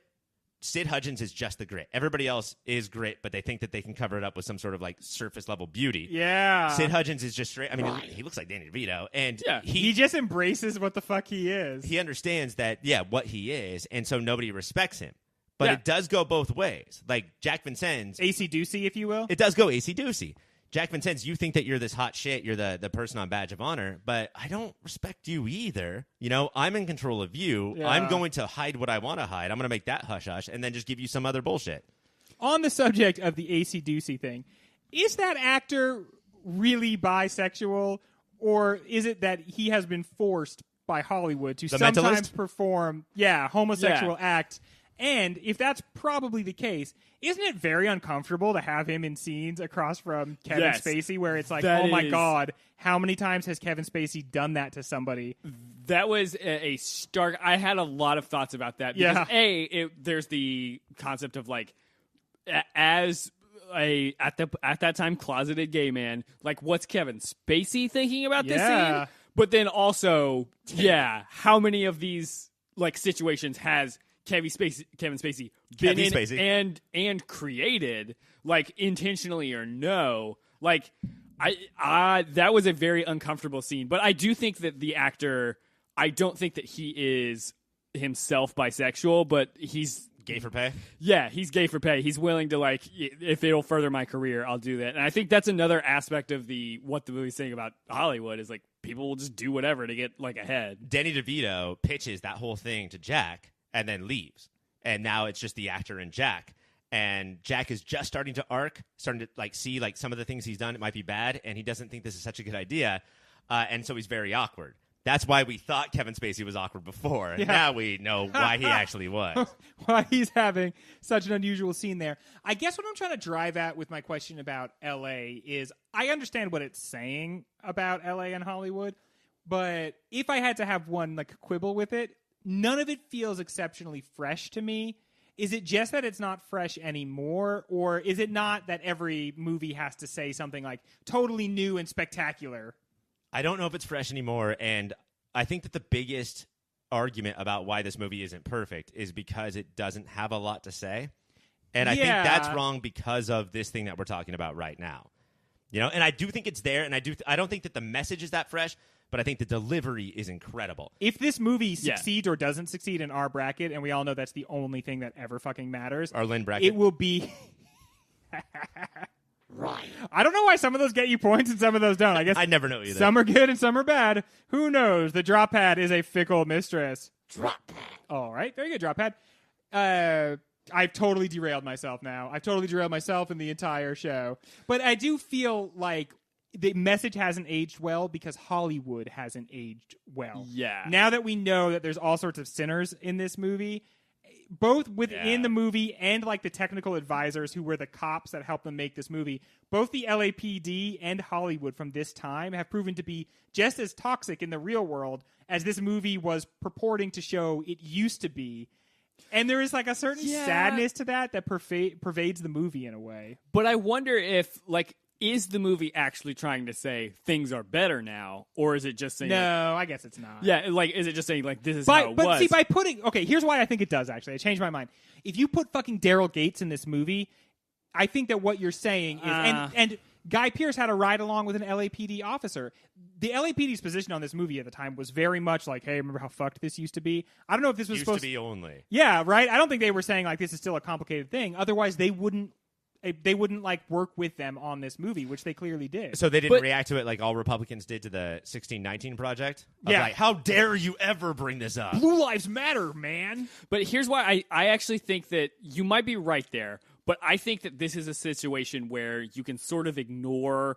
S2: Sid Hudgens is just the grit. Everybody else is grit, but they think that they can cover it up with some sort of like surface level beauty.
S1: Yeah.
S2: Sid Hudgens is just straight. I mean, he looks like Danny DeVito, and
S1: he just embraces what the fuck he is.
S2: He understands that, what he is, and so nobody respects him. But it does go both ways. Like Jack Vincennes,
S1: AC-doocy, if you will.
S2: It does go AC-doocy. Jack Vincennes, you think that you're this hot shit, you're the person on Badge of Honor, but I don't respect you either. You know, I'm in control of you.
S1: Yeah.
S2: I'm going to hide what I want to hide. I'm going to make that hush-hush and then just give you some other bullshit.
S1: On the subject of the AC-doocy thing, is that actor really bisexual, or is it that he has been forced by Hollywood to sometimes
S2: Mentalist?
S1: perform homosexual acts? And if that's probably the case, isn't it very uncomfortable to have him in scenes across from Kevin Spacey where it's like, oh my God, how many times has Kevin Spacey done that to somebody?
S3: That was a stark... I had a lot of thoughts about that. Because there's the concept of like, as at that time closeted gay man, like what's Kevin Spacey thinking about this scene? But then also, how many of these like situations has Kevin Spacey been in and created, like intentionally or no? Like I that was a very uncomfortable scene. But I do think that the actor, I don't think that he is himself bisexual, but he's
S2: gay for pay.
S3: Yeah, he's gay for pay. He's willing to, like, if it'll further my career, I'll do that. And I think that's another aspect of what the movie's saying about Hollywood is, like, people will just do whatever to get, like, ahead.
S2: Danny DeVito pitches that whole thing to Jack and then leaves. And now it's just the actor and Jack. And Jack is just starting to arc, starting to, like, see, like, some of the things he's done, it might be bad, and he doesn't think this is such a good idea. And so he's very awkward. That's why we thought Kevin Spacey was awkward before. Now we know why he actually was.
S1: Why he's having such an unusual scene there. I guess what I'm trying to drive at with my question about L.A. is I understand what it's saying about L.A. and Hollywood, but if I had to have one like quibble with it, none of it feels exceptionally fresh to me. Is it just that it's not fresh anymore, or is it not that every movie has to say something like totally new and spectacular?
S2: I don't know if it's fresh anymore, and I think that the biggest argument about why this movie isn't perfect is because it doesn't have a lot to say. And I think that's wrong because of this thing that we're talking about right now. You know, and I do think it's there, and I don't think that the message is that fresh, but I think the delivery is incredible.
S1: If this movie succeeds or doesn't succeed in our bracket, and we all know that's the only thing that ever fucking matters,
S2: Our Lynn bracket.
S1: it will be...
S4: Ryan.
S1: I don't know why some of those get you points and some of those don't. I guess
S2: I never know either.
S1: some are good and some are bad. Who knows? The drop pad is a fickle mistress.
S4: Drop pad.
S1: All right. Very good, drop pad. I've totally derailed myself now. I've totally derailed myself in the entire show. But I do feel like the message hasn't aged well because Hollywood hasn't aged well.
S3: Yeah.
S1: Now that we know that there's all sorts of sinners in this movie, both within the movie and like the technical advisors who were the cops that helped them make this movie, both the LAPD and Hollywood from this time have proven to be just as toxic in the real world as this movie was purporting to show it used to be. And there is like a certain sadness to that pervades the movie in a way.
S3: But I wonder if, like, is the movie actually trying to say things are better now, or is it just saying?
S1: No, I guess it's not.
S3: Yeah, like, is it just saying like this is how it
S1: but
S3: was?
S1: see, by putting here's why I think it does. Actually, I changed my mind. If you put fucking Daryl Gates in this movie, I think that what you're saying is and Guy Pearce had a ride along with an LAPD officer. The LAPD's position on this movie at the time was very much like, hey, remember how fucked this used to be? I don't know if this was
S2: Used
S1: supposed
S2: to be only.
S1: Yeah, right? I don't think they were saying like this is still a complicated thing. Otherwise, they wouldn't like work with them on this movie, which they clearly did.
S2: So they didn't react to it like all Republicans did to the 1619 Project?
S1: Yeah.
S2: Like, how dare you ever bring this up?
S1: Blue Lives Matter, man.
S3: But here's why I actually think that you might be right there, but I think that this is a situation where you can sort of ignore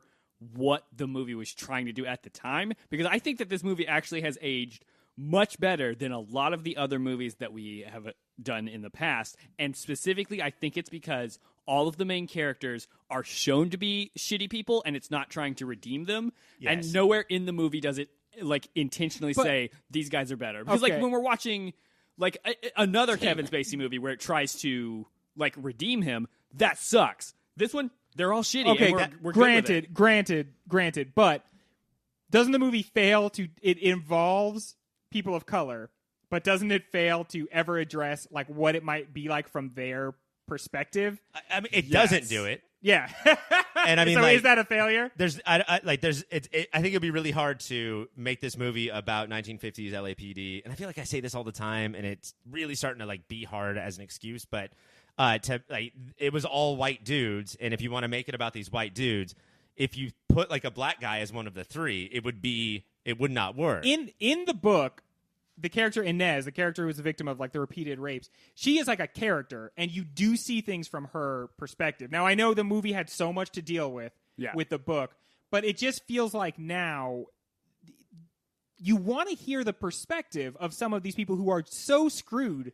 S3: what the movie was trying to do at the time, because I think that this movie actually has aged much better than a lot of the other movies that we have done in the past. And specifically, I think it's because all of the main characters are shown to be shitty people and it's not trying to redeem them.
S2: Yes.
S3: And nowhere in the movie does it like intentionally say these guys are better. Because like when we're watching like another Kevin Spacey movie where it tries to like redeem him, that sucks. This one, they're all shitty.
S1: Okay,
S3: and we're good with it.
S1: granted, but doesn't the movie fail to it involves people of color, but doesn't it fail to ever address like what it might be like from their perspective?
S2: I mean, it doesn't do it.
S1: Yeah.
S2: And I mean,
S1: so
S2: like,
S1: is that a failure?
S2: I think it'd be really hard to make this movie about 1950s LAPD, and I feel like I say this all the time, and it's really starting to like be hard as an excuse. But it was all white dudes, and if you want to make it about these white dudes, if you put like a black guy as one of the three, it would not work.
S1: In the book, the character Inez, the character who was the victim of like the repeated rapes, she is like a character, and you do see things from her perspective. Now, I know the movie had so much to deal with the book, but it just feels like now you want to hear the perspective of some of these people who are so screwed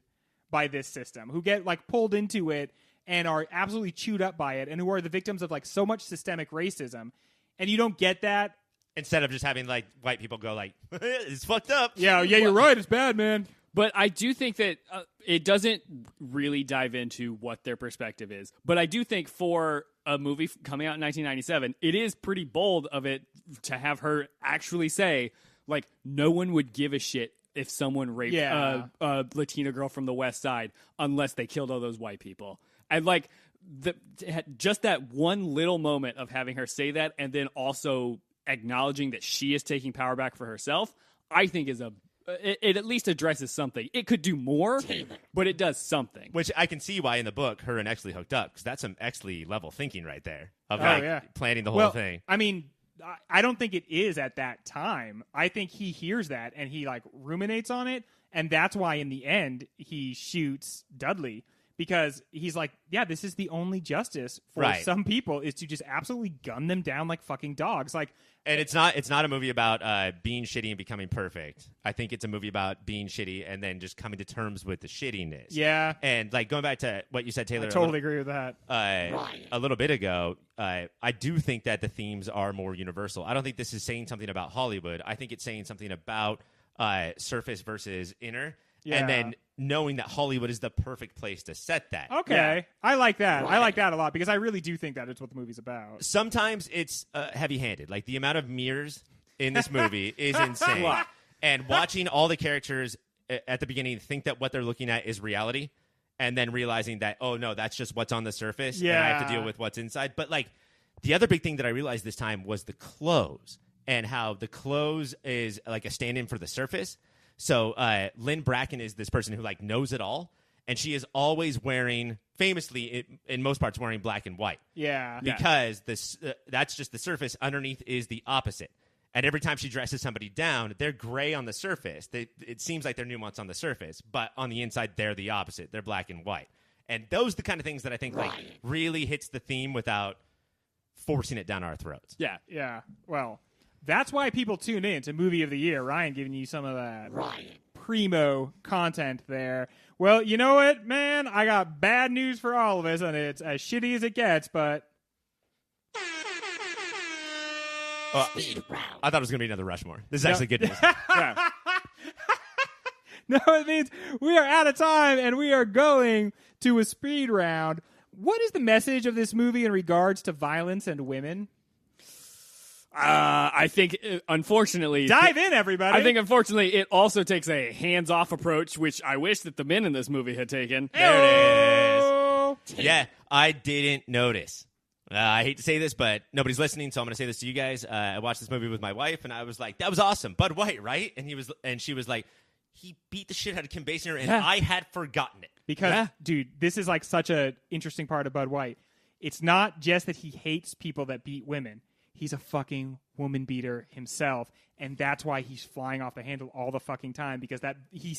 S1: by this system, who get like pulled into it and are absolutely chewed up by it, and who are the victims of like so much systemic racism, and you don't get that.
S2: Instead of just having like white people go like, it's fucked up.
S1: Yeah, you're right. It's bad, man.
S3: But I do think that it doesn't really dive into what their perspective is. But I do think for a movie coming out in 1997, it is pretty bold of it to have her actually say, like, no one would give a shit if someone raped a Latina girl from the West Side unless they killed all those white people. And like just that one little moment of having her say that, and then also acknowledging that she is taking power back for herself, I think is it at least addresses something. It could do more, but it does something.
S2: Which I can see why in the book her and Exley hooked up, because that's some Exley level thinking right there of planning the whole thing.
S1: I mean, I don't think it is at that time. I think he hears that and he like ruminates on it, and that's why in the end he shoots Dudley. Because he's like, yeah, this is the only justice for some people is to just absolutely gun them down like fucking dogs. Like,
S2: and it's not a movie about being shitty and becoming perfect. I think it's a movie about being shitty and then just coming to terms with the shittiness.
S1: Yeah.
S2: And like going back to what you said, Taylor,
S1: I totally agree with that.
S2: A little bit ago, I do think that the themes are more universal. I don't think this is saying something about Hollywood. I think it's saying something about surface versus inner.
S1: Yeah.
S2: And then knowing that Hollywood is the perfect place to set that.
S1: Okay. Yeah. I like that. I like that a lot because I really do think that it's what the movie's about.
S2: Sometimes it's heavy-handed. Like the amount of mirrors in this movie is insane. And watching all the characters at the beginning think that what they're looking at is reality, and then realizing that, oh, no, that's just what's on the surface, and I have to deal with what's inside. But like the other big thing that I realized this time was the clothes. and how the clothes is like a stand-in for the surface. So Lynn Bracken is this person who like knows it all, and she is always wearing, famously in most parts, wearing black and white.
S1: Yeah.
S2: Because that's just the surface. Underneath is the opposite. And every time she dresses somebody down, they're gray on the surface. It seems like they're nuanced on the surface, but on the inside, they're the opposite. They're black and white. And those are the kind of things that I think like really hits the theme without forcing it down our throats.
S3: Yeah.
S1: Yeah. Well, that's why people tune in to Movie of the Year. Ryan giving you some of that primo content there. Well, you know what, man? I got bad news for all of us, and it's as shitty as it gets, but...
S2: I thought it was going to be another Rushmore. This is actually good news.
S3: Yeah.
S1: No, it means we are out of time, and we are going to a speed round. What is the message of this movie in regards to violence and women?
S3: I think, unfortunately...
S1: Dive in, everybody.
S3: I think, unfortunately, it also takes a hands-off approach, which I wish that the men in this movie had taken.
S2: There it is. Yeah, I didn't notice. I hate to say this, but nobody's listening, so I'm going to say this to you guys. I watched this movie with my wife, and I was like, that was awesome. Bud White, right? And she was like, he beat the shit out of Kim Basinger, and I had forgotten it.
S1: Because, dude, this is like such an interesting part of Bud White. It's not just that he hates people that beat women. He's a fucking woman beater himself, and that's why he's flying off the handle all the fucking time, because that he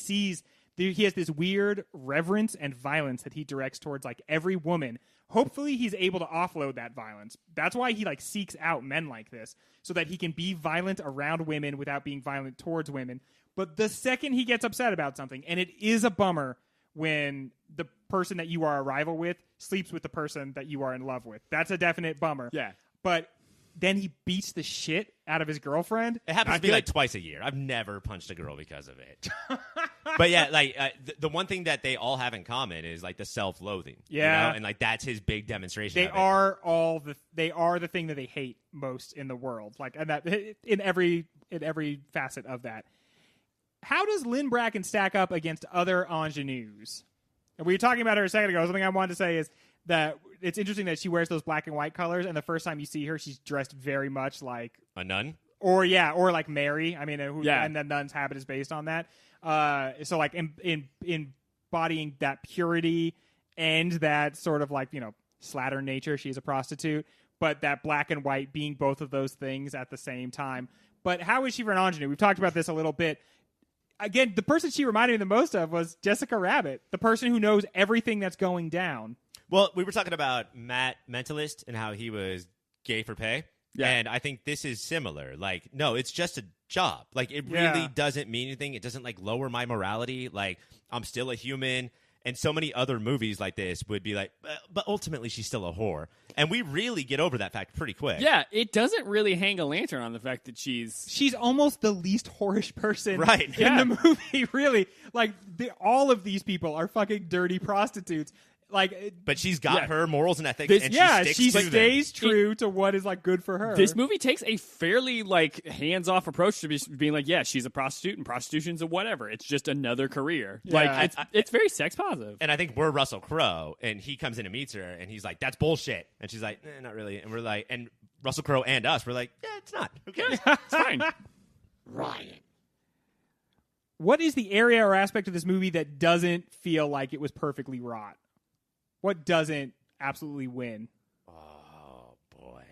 S1: has this weird reverence and violence that he directs towards like every woman. Hopefully he's able to offload that violence. That's why he like seeks out men like this, so that he can be violent around women without being violent towards women. But the second he gets upset about something, and it is a bummer when the person that you are a rival with sleeps with the person that you are in love with. That's a definite bummer.
S3: Yeah.
S1: But then he beats the shit out of his girlfriend.
S2: It happens to be like twice a year. I've never punched a girl because of it. But yeah, like the one thing that they all have in common is like the self-loathing.
S1: Yeah.
S2: You know? And like that's his big demonstration.
S1: They are the thing that they hate most in the world. Like, and that in every facet of that. How does Lynn Bracken stack up against other ingenues? And we were talking about her a second ago. Something I wanted to say is that it's interesting that she wears those black and white colors, and the first time you see her, she's dressed very much like
S2: a nun,
S1: or like Mary. I mean, and the nun's habit is based on that. So like in embodying that purity and that sort of like slattern nature. She's a prostitute, but that black and white being both of those things at the same time. But how is she for an ingenue? We've talked about this a little bit. Again, the person she reminded me the most of was Jessica Rabbit, the person who knows everything that's going down.
S2: Well, we were talking about Matt Mentalist and how he was gay for pay. Yeah. And I think this is similar. Like, no, it's just a job. Like, it really doesn't mean anything. It doesn't, like, lower my morality. Like, I'm still a human. And so many other movies like this would be like, but ultimately she's still a whore. And we really get over that fact pretty quick.
S3: Yeah, it doesn't really hang a lantern on the fact that she's
S1: almost the least whorish person
S2: right.
S1: in the movie, really. Like, all of these people are fucking dirty prostitutes. Like,
S2: but she's got her morals and ethics, and
S1: she stays true to what is like good for her.
S3: This movie takes a fairly like hands-off approach to being like, yeah, she's a prostitute, and prostitution's a whatever. It's just another career.
S1: Yeah.
S3: Like, it's very sex positive.
S2: And I think we're Russell Crowe, and he comes in and meets her, and he's like, "That's bullshit," and she's like, "Not really." And we're like, and Russell Crowe and us, we're like, "Yeah, it's not. Who cares?
S3: It's fine."
S4: Ryan.
S1: What is the area or aspect of this movie that doesn't feel like it was perfectly wrought? What doesn't absolutely win?
S2: Oh, boy.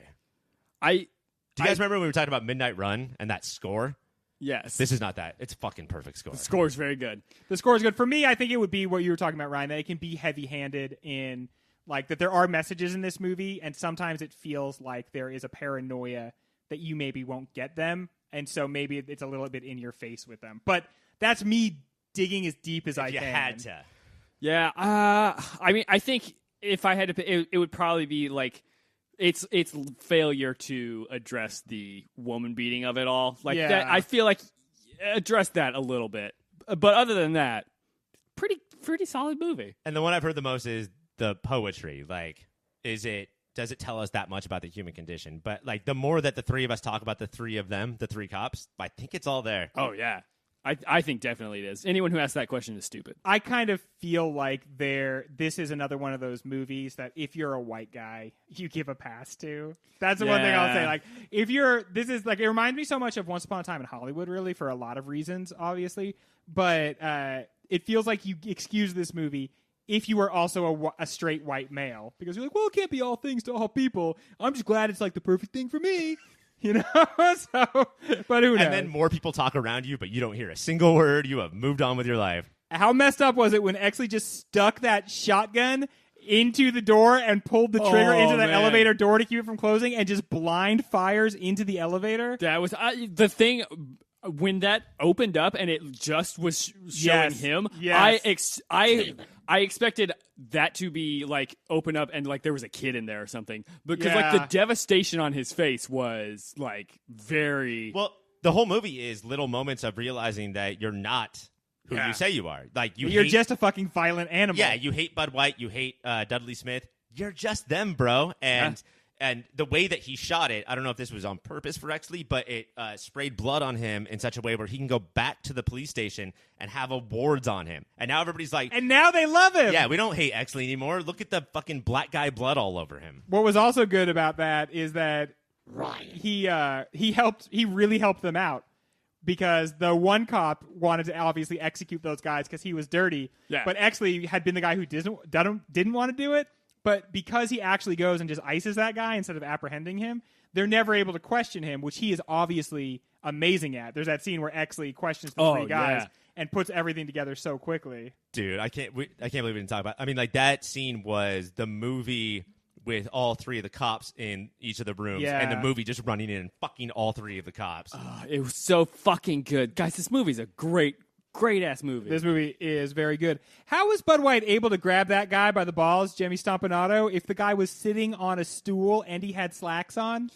S3: Do
S2: you guys remember when we were talking about Midnight Run and that score?
S3: Yes.
S2: This is not that. It's a fucking perfect score.
S3: The score is very good.
S1: The score is good. For me, I think it would be what you were talking about, Ryan, that it can be heavy-handed in, like, that there are messages in this movie, and sometimes it feels like there is a paranoia that you maybe won't get them, and so maybe it's a little bit in your face with them. But that's me digging as deep as I can.
S2: You had to.
S3: Yeah, I mean, I think if I had to pick, it would probably be like it's failure to address the woman beating of it all. Like that, I feel like address that a little bit. But other than that, pretty solid movie.
S2: And the one I've heard the most is the poetry. Like, does it tell us that much about the human condition? But like, the more that the three of us talk about the three of them, the three cops, I think it's all there.
S3: Oh yeah. I think definitely it is. Anyone who asks that question is stupid.
S1: I kind of feel like this is another one of those movies that if you're a white guy, you give a pass to. That's the one thing I'll say. Like, it reminds me so much of Once Upon a Time in Hollywood, really, for a lot of reasons, obviously. But it feels like you excuse this movie if you were also a straight white male. Because you're like, well, it can't be all things to all people. I'm just glad it's like the perfect thing for me. You know, but who knows?
S2: And then more people talk around you, but you don't hear a single word. You have moved on with your life.
S1: How messed up was it when Exley just stuck that shotgun into the door and pulled the trigger into that elevator door to keep it from closing and just blind fires into the elevator?
S3: That was the thing. When that opened up and it just was showing him, I expected that to be like open up and like there was a kid in there or something, because like the devastation on his face was like very
S2: well. The whole movie is little moments of realizing that you're not who you say you are. Like
S1: you're just a fucking violent animal.
S2: Yeah, you hate Bud White, you hate Dudley Smith. You're just them, bro. And the way that he shot it, I don't know if this was on purpose for Exley, but it sprayed blood on him in such a way where he can go back to the police station and have awards on him. And now everybody's like...
S1: And now they love him!
S2: Yeah, we don't hate Exley anymore. Look at the fucking black guy blood all over him.
S1: What was also good about that is that
S4: Ryan.
S1: he really helped them out. Because the one cop wanted to obviously execute those guys because he was dirty.
S3: Yeah.
S1: But Exley had been the guy who didn't want to do it. But because he actually goes and just ices that guy instead of apprehending him, they're never able to question him, which he is obviously amazing at. There's that scene where Exley questions the three guys and puts everything together so quickly.
S2: Dude, I can't believe we didn't talk about it. I mean, like, that scene was the movie with all three of the cops in each of the rooms, and the movie just running in and fucking all three of the cops.
S3: It was so fucking good. Guys, this movie's a great ass movie.
S1: This movie is very good. How was Bud White able to grab that guy by the balls, Jimmy Stompanato, if the guy was sitting on a stool and he had slacks on?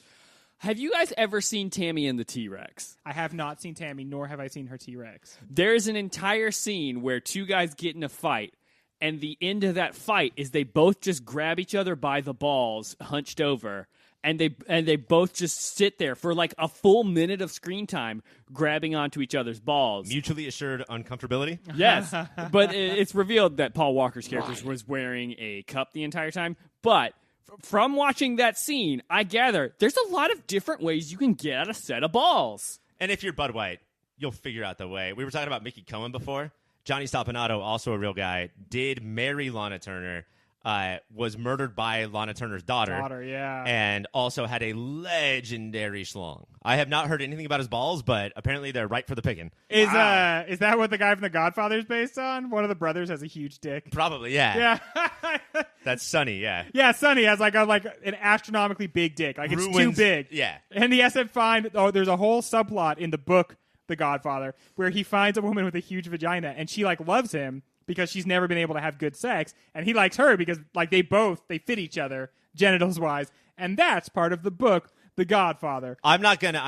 S3: Have you guys ever seen Tammy and the T-Rex?
S1: I have not seen Tammy, nor have I seen her T-Rex.
S3: There's an entire scene where two guys get in a fight, and the end of that fight is they both just grab each other by the balls, hunched over, and they both just sit there for like a full minute of screen time, grabbing onto each other's balls.
S2: Mutually assured uncomfortability?
S3: Yes, but it's revealed that Paul Walker's character was wearing a cup the entire time. But from watching that scene, I gather there's a lot of different ways you can get at a set of balls.
S2: And if you're Bud White, you'll figure out the way. We were talking about Mickey Cohen before. Johnny Stoppanato, also a real guy, did marry Lana Turner, was murdered by Lana Turner's daughter, and also had a legendary schlong. I have not heard anything about his balls, but apparently they're ripe for the picking.
S1: Is that what the guy from The Godfather is based on? One of the brothers has a huge dick.
S2: Probably, yeah.
S1: Yeah.
S2: That's Sonny, yeah.
S1: Yeah, Sonny has like an astronomically big dick. Like it's too big.
S2: Yeah.
S1: And he has to find, there's a whole subplot in the book, The Godfather, where he finds a woman with a huge vagina, and she like loves him because she's never been able to have good sex, and he likes her because like they fit each other genitals wise, and that's part of the book, The Godfather.
S2: I'm not gonna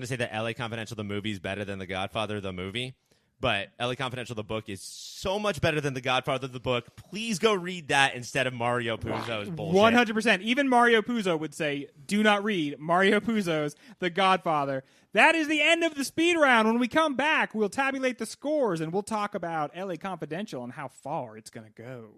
S2: say that LA Confidential the movie is better than The Godfather the movie, but LA Confidential the book is so much better than The Godfather the book. Please go read that instead of Mario Puzo's bullshit.
S1: 100%. Even Mario Puzo would say, do not read Mario Puzo's The Godfather. That is the end of the speed round. When we come back, we'll tabulate the scores, and we'll talk about LA Confidential and how far it's going to go.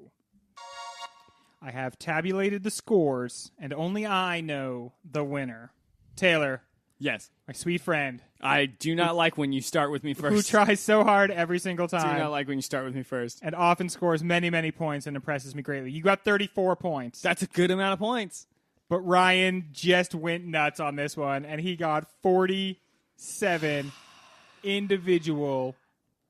S1: I have tabulated the scores, and only I know the winner. Taylor.
S3: Yes.
S1: My sweet friend.
S3: I do not like when you start with me first.
S1: Who tries so hard every single time.
S3: Do not like when you start with me first.
S1: And often scores many, many points and impresses me greatly. You got 34 points.
S3: That's a good amount of points.
S1: But Ryan just went nuts on this one, and he got 47 individual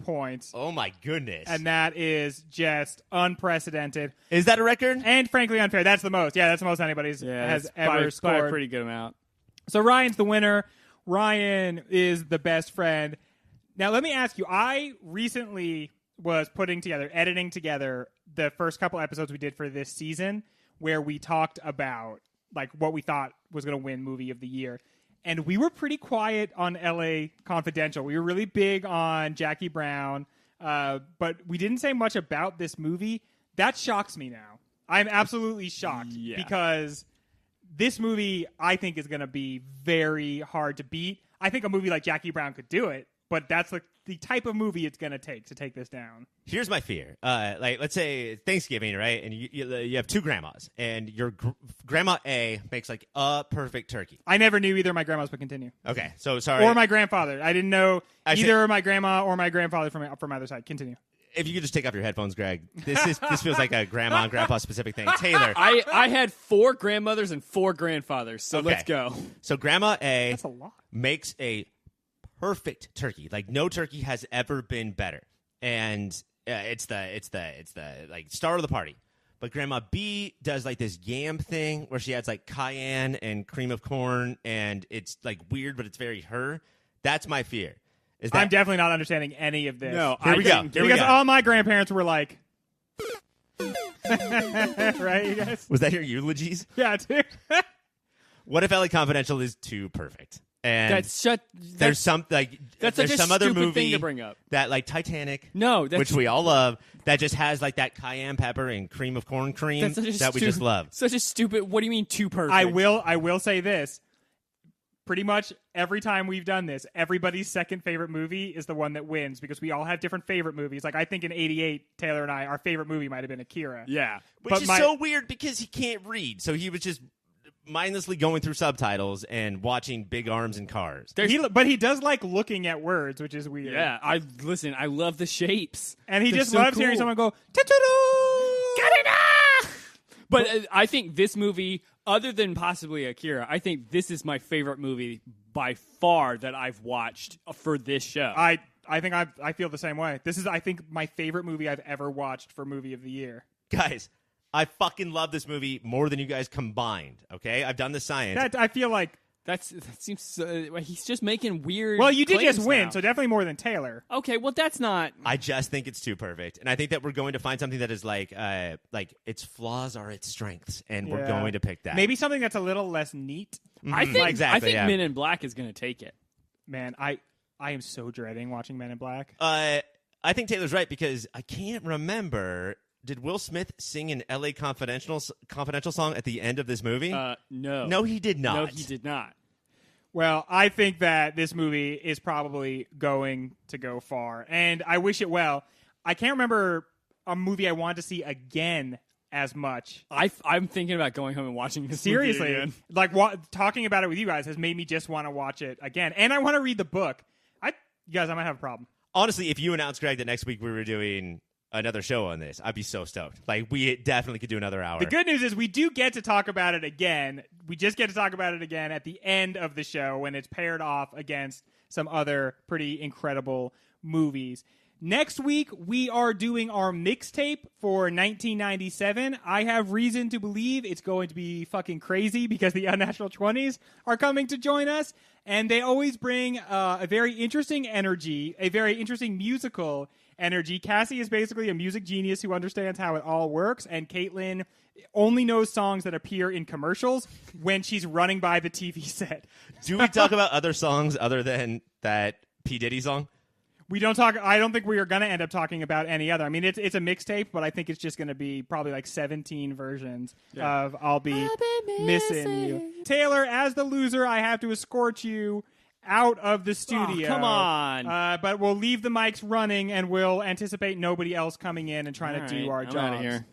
S1: points.
S2: Oh, my goodness.
S1: And that is just unprecedented.
S2: Is that a record?
S1: And frankly unfair. That's the most. Yeah, that's the most anybody's has ever scored.
S3: By a pretty good amount.
S1: So Ryan's the winner. Ryan is the best friend. Now, let me ask you. I recently was editing together the first couple episodes we did for this season where we talked about like what we thought was going to win movie of the year. And we were pretty quiet on LA Confidential. We were really big on Jackie Brown, but we didn't say much about this movie. That shocks me now. I'm absolutely shocked because this movie, I think, is going to be very hard to beat. I think a movie like Jackie Brown could do it, but that's the type of movie it's going to take this down.
S2: Here's my fear. Like, let's say it's Thanksgiving, right? And you have two grandmas, and your grandma A makes like a perfect turkey.
S1: I never knew either of my grandmas, but continue.
S2: Okay, so sorry.
S1: Or my grandfather. I didn't know either my grandma or my grandfather from either side. Continue.
S2: If you could just take off your headphones, Greg. This feels like a grandma and grandpa specific thing. Taylor.
S3: I had 4 grandmothers and 4 grandfathers, so
S2: Okay.
S3: let's go.
S2: So Grandma A
S1: That's a lot.
S2: makes a perfect turkey. Like no turkey has ever been better, and it's the like star of the party. But Grandma B does like this yam thing where she adds like cayenne and cream of corn, and it's like weird, but it's very her. That's my fear. Is that
S1: I'm definitely not understanding any of this.
S3: No,
S2: Here we go. Here we
S1: because
S2: go.
S1: all my grandparents were like, right, you guys?
S2: Was that your eulogies?
S1: Yeah, dude.
S2: What if LA Confidential is too perfect? And
S3: There's
S2: there's some like
S3: that's
S2: there's
S3: such a
S2: some other
S3: stupid
S2: movie
S3: thing to bring up.
S2: that like Titanic,
S3: No, that's
S2: which we all love, that just has like that cayenne pepper and cream of corn cream
S3: that's such a
S2: that we just love.
S3: Such a stupid. What do you mean too perfect?
S1: I will say this. Pretty much every time we've done this, everybody's second favorite movie is the one that wins because we all have different favorite movies. Like I think in '88, Taylor and I, our favorite movie might have been Akira.
S3: Yeah.
S2: Which
S1: But
S2: is
S1: my-
S2: so weird because he can't read, so he was just mindlessly going through subtitles and watching big arms and cars.
S1: But he does like looking at words, which is weird.
S3: Yeah. I love the shapes,
S1: And he
S3: They're
S1: just
S3: so
S1: loves hearing
S3: cool.
S1: someone go, "Ta-ta-da!"
S3: But I think this movie, other than possibly Akira, I think this is my favorite movie by far that I've watched for this show.
S1: I think I feel the same way. This is, I think, my favorite movie I've ever watched for movie of the year.
S2: Guys, I fucking love this movie more than you guys combined, okay? I've done the science.
S1: That I feel like.
S3: that seems he's just making weird.
S1: Well, you did
S3: claims
S1: just win,
S3: now.
S1: so definitely more than Taylor.
S3: Okay, well that's not.
S2: I just think it's too perfect. And I think that we're going to find something that is like its flaws are its strengths, and we're
S1: Yeah.
S2: going to pick that.
S1: Maybe something that's a little less neat.
S3: I think
S2: exactly,
S3: I think
S2: yeah.
S3: Men in Black is going to take it.
S1: Man, I am so dreading watching Men in Black.
S2: I think Taylor's right because I can't remember. Did Will Smith sing an LA Confidential song at the end of this movie?
S3: No,
S2: No, he did not.
S3: No, he did not.
S1: Well, I think that this movie is probably going to go far, and I wish it well. I can't remember a movie I wanted to see again as much.
S3: I'm thinking about going home and watching this
S1: Seriously,
S3: movie again.
S1: like talking about it with you guys has made me just want to watch it again, and I want to read the book. You guys, I might have a problem.
S2: Honestly, if you announced, Greg, that next week we were doing another show on this, I'd be so stoked. Like, we definitely could do another hour.
S1: The good news is we do get to talk about it again. We just get to talk about it again at the end of the show when it's paired off against some other pretty incredible movies. Next week, we are doing our mixtape for 1997. I have reason to believe it's going to be fucking crazy because the Unnatural 20s are coming to join us. And they always bring a very interesting energy, a very interesting musical energy. Cassie is basically a music genius who understands how it all works. And Caitlin only knows songs that appear in commercials when she's running by the TV set.
S2: Do we talk about other songs other than that P. Diddy song?
S1: We don't talk. I don't think we are going to end up talking about any other. I mean, it's a mixtape, but I think it's just going to be probably like 17 versions of "I'll Be Missing You." Taylor, as the loser, I have to escort you out of the studio.
S3: Oh, come on.
S1: But we'll leave the mics running, and we'll anticipate nobody else coming in and trying to do our
S3: I'm
S1: jobs.
S3: outta here.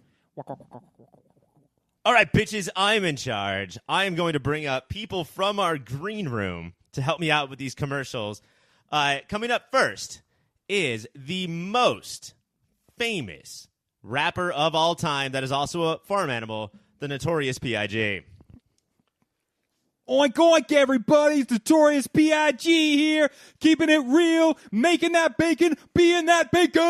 S2: All right, bitches, I'm in charge. I am going to bring up people from our green room to help me out with these commercials. Coming up first is the most famous rapper of all time that is also a farm animal, the Notorious P.I.G.
S1: Oink, oink, everybody. It's Notorious P.I.G. here, keeping it real, making that bacon, being that bacon.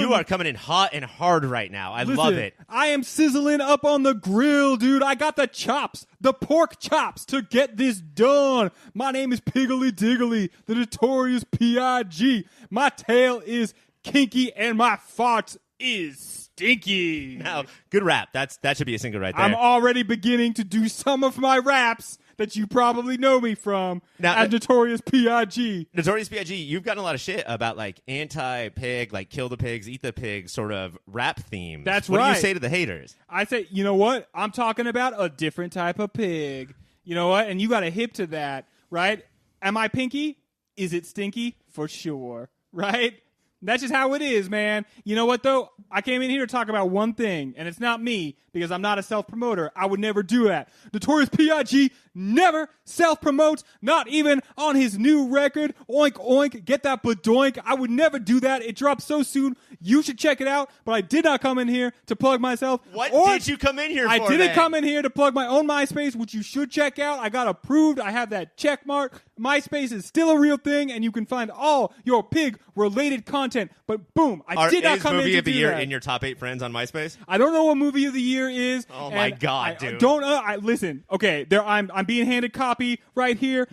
S2: You are coming in hot and hard right now. I love
S1: Listen,
S2: it.
S1: I am sizzling up on the grill, dude. I got the chops, the pork chops to get this done. My name is Piggly Diggly, the Notorious P.I.G. My tail is kinky and my farts is stinky.
S2: Now, good rap. That should be a single right there.
S1: I'm already beginning to do some of my raps that you probably know me from
S2: Now-
S1: as Notorious P.I.G.
S2: Notorious P.I.G., you've gotten a lot of shit about like anti-pig, like kill the pigs, eat the pigs sort of rap themes.
S1: That's
S2: what do
S1: right.
S2: you say to the haters?
S1: I say, you know what? I'm talking about a different type of pig. You know what? And you got a hip to that, right? Am I pinky? Is it stinky? For sure. Right? That's just how it is, man. You know what, though? I came in here to talk about one thing, and it's not me, because I'm not a self-promoter. I would never do that. Notorious P.I.G. never self-promotes, not even on his new record. Oink, oink, get that badoink. I would never do that. It drops so soon. You should check it out, but I did not come in here to plug myself.
S2: What did you come in here for,
S1: I didn't
S2: then?
S1: come in here to plug my own MySpace, which you should check out. I got approved. I have that check mark. MySpace is still a real thing, and you can find all your pig-related content. But boom, I did not come in to do that.
S2: Is movie of the year in your top 8 friends on MySpace?
S1: I don't know what movie of the year is.
S2: Oh my God, dude!
S1: Listen. Okay, I'm being handed copy right here.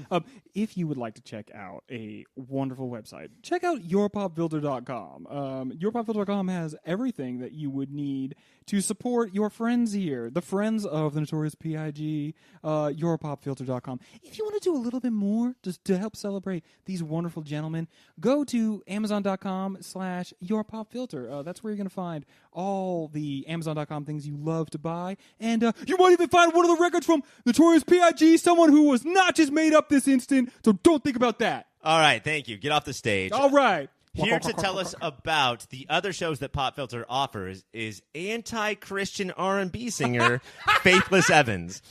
S1: If you would like to check out a wonderful website, check out yourpopfilter.com. Yourpopfilter.com has everything that you would need to support your friends here, the friends of the Notorious P.I.G., yourpopfilter.com. If you want to do a little bit more just to help celebrate these wonderful gentlemen, go to amazon.com/yourpopfilter. That's where you're going to find all the amazon.com things you love to buy. And you might even find one of the records from Notorious P.I.G., someone who was not just made up this instant, so don't think about that.
S2: All right, thank you. Get off the stage.
S1: All right.
S2: Here to tell us about the other shows that Pop Filter offers is anti-Christian R&B singer Faithless Evans.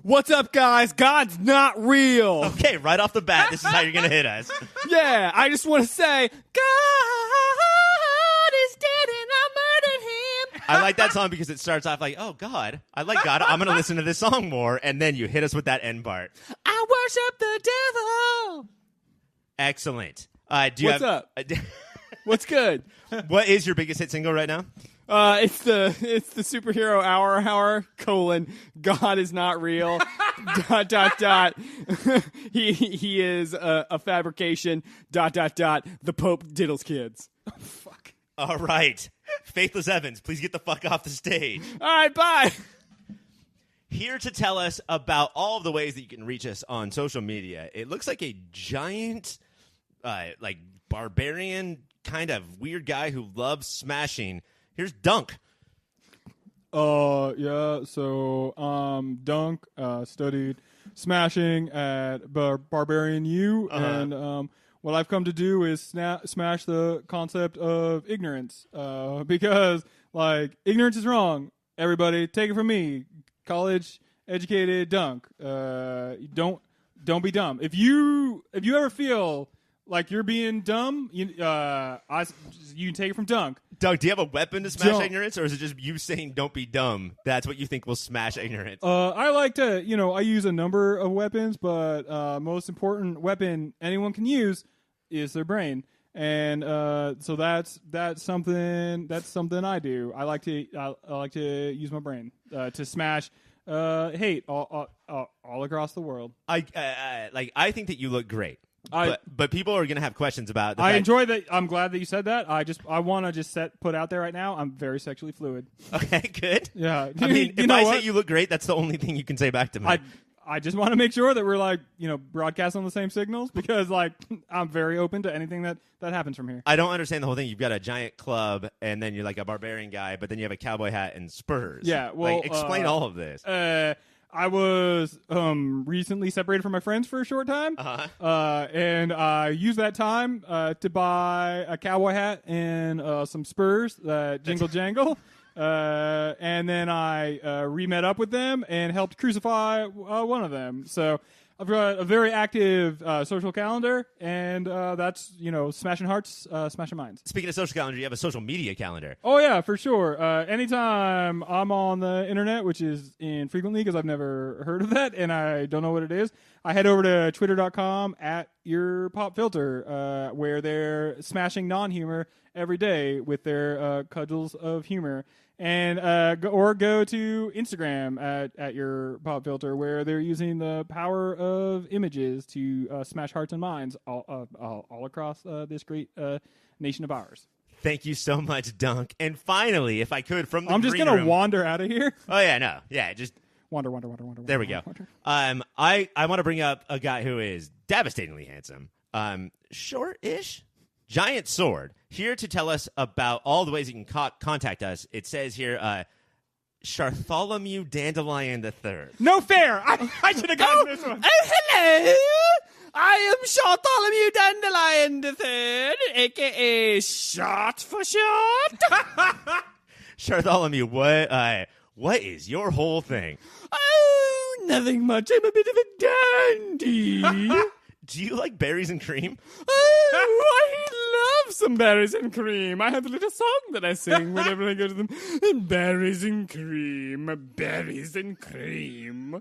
S3: What's up, guys? God's not real.
S2: Okay, right off the bat, this is how you're going to hit us.
S3: Yeah, I just want to say, God is dead and I murdered him.
S2: I like that song because it starts off like, oh, God, I like God. I'm going to listen to this song more. And then you hit us with that end part.
S3: I worship the devil.
S2: Excellent.
S3: What's up? What's good?
S2: What is your biggest hit single right now?
S3: It's the superhero hour colon God is not real dot he is a fabrication the Pope diddles kids.
S1: Oh, fuck.
S2: All right, Faithless Evans, please get the fuck off the stage.
S3: All right, bye.
S2: Here to tell us about all of the ways that you can reach us on social media. It looks like a giant, like barbarian kind of weird guy who loves smashing. Here's Dunk.
S1: Yeah, so Dunk studied smashing at Barbarian U, and what I've come to do is smash the concept of ignorance, because, like, ignorance is wrong. Everybody, take it from me, college-educated Dunk. Don't be dumb. If you ever feel like you're being dumb, you can take it from Dunk.
S2: Dunk, do you have a weapon to smash
S1: Don't.
S2: ignorance, or is it just you saying don't be dumb? That's what you think will smash ignorance?
S1: I like to, I use a number of weapons, but most important weapon anyone can use is their brain. And so that's something I do. I like to use my brain to smash hate all across the world.
S2: I think that you look great. But people are going to have questions about the
S1: I
S2: fact-
S1: enjoy that. I'm glad that you said that. I want to just put out there right now, I'm very sexually fluid.
S2: Okay, good.
S1: Yeah.
S2: I mean, if I say you look great, that's the only thing you can say back to me.
S1: I just want to make sure that we're broadcasting on the same signals, because I'm very open to anything that happens from here.
S2: I don't understand the whole thing. You've got a giant club, and then you're like a barbarian guy, but then you have a cowboy hat and spurs.
S1: Yeah, well,
S2: explain all of this.
S1: I was recently separated from my friends for a short time, and I used that time to buy a cowboy hat and some spurs that jingle jangle, and then I re-met up with them and helped crucify one of them. So I've got a very active social calendar, and that's, smashing hearts, smashing minds.
S2: Speaking of social calendar, you have a social media calendar.
S1: Oh, yeah, for sure. Anytime I'm on the internet, which is infrequently because I've never heard of that and I don't know what it is, I head over to twitter.com @yourpopfilter, where they're smashing non-humor every day with their cudgels of humor. And go to Instagram at your pop filter, where they're using the power of images to smash hearts and minds all across this great nation of ours.
S2: Thank you so much, Dunk. And finally, if I could, from the
S1: I'm just
S2: green
S1: gonna
S2: room-
S1: wander out of here.
S2: Oh yeah, no, yeah, just
S1: Wander.
S2: there we go.
S1: Wander.
S2: I want to bring up a guy who is devastatingly handsome, short-ish, giant sword. Here to tell us about all the ways you can contact us. It says here, Bartholomew Dandelion III.
S1: No fair. I should have gotten this one.
S3: Oh, hello. I am Bartholomew Dandelion III, a.k.a. Shot for Shot.
S2: Bartholomew, what is your whole thing?
S3: Oh, nothing much. I'm a bit of a dandy.
S2: Do you like berries and cream?
S3: Oh, I love some berries and cream. I have a little song that I sing whenever I go to them. Berries and cream, berries and cream.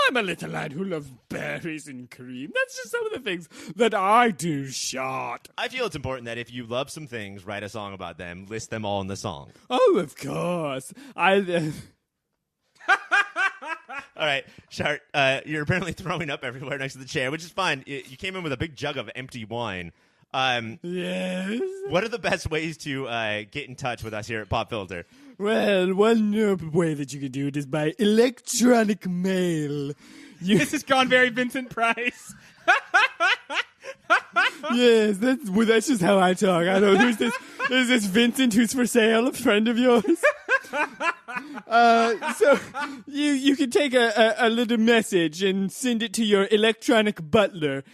S3: I'm a little lad who loves berries and cream. That's just some of the things that I do, Shot.
S2: I feel it's important that if you love some things, write a song about them, list them all in the song.
S3: Oh, of course.
S2: All right, Shart, you're apparently throwing up everywhere next to the chair, which is fine. You came in with a big jug of empty wine.
S3: Yes?
S2: What are the best ways to get in touch with us here at Pop Filter?
S3: Well, one way that you can do it is by electronic mail.
S1: This has gone very Vincent Price.
S3: Yes, that's just how I talk. I don't know. There's this Vincent who's for sale, a friend of yours. So you can take a little message and send it to your electronic butler.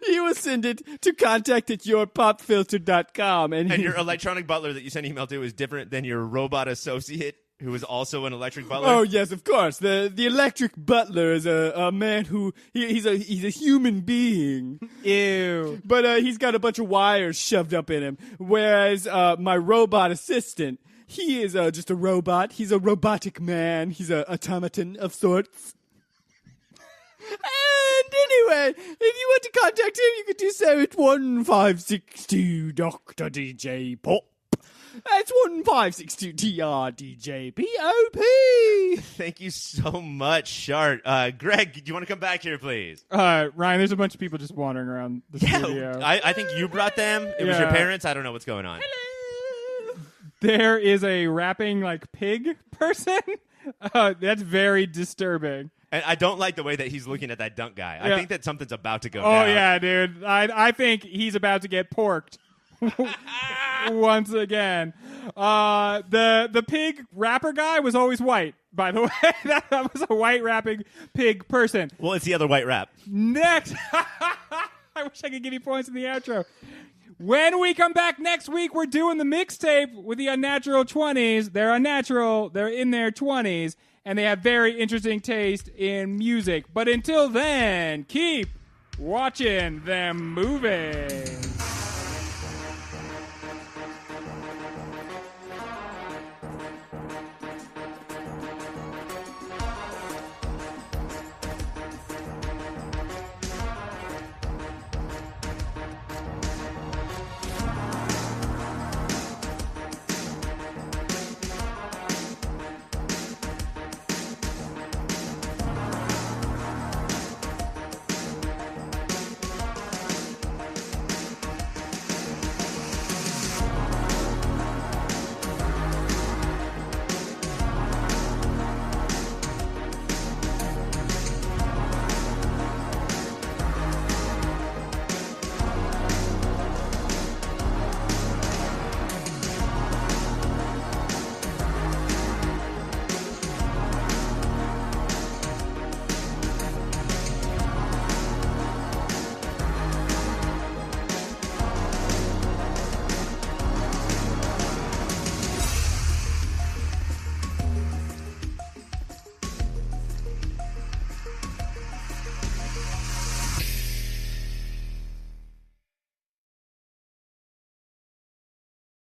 S3: He will send it to contact@yourpopfilter.com.
S2: And your electronic butler that you send email to is different than your robot associate who is also an electric butler?
S3: Oh, yes, of course. The electric butler is a man who he's a human being.
S1: Ew.
S3: But he's got a bunch of wires shoved up in him. Whereas my robot assistant, he is just a robot. He's a robotic man. He's an automaton of sorts. And anyway, if you want to contact him, you can do so at 1562 Dr. DJ Pop. That's 1562 TRDJPOP.
S2: Thank you so much, Shart. Greg, do you want to come back here, please?
S1: Ryan, there's a bunch of people just wandering around the studio.
S2: I think you brought them. It was your parents. I don't know what's going on.
S3: Hello.
S1: There is a rapping, pig person. That's very disturbing.
S2: And I don't like the way that he's looking at that dunk guy.
S1: Yeah.
S2: I think that something's about to go
S1: Oh,
S2: down.
S1: yeah, dude. I think he's about to get porked. Once again. The pig rapper guy was always white, by the way. That was a white rapping pig person.
S2: Well, it's the other white rap.
S1: Next. I wish I could give you points in the outro. When we come back next week, we're doing the mixtape with the Unnatural 20s. They're unnatural. They're in their 20s. And they have very interesting taste in music. But until then, keep watching them moving.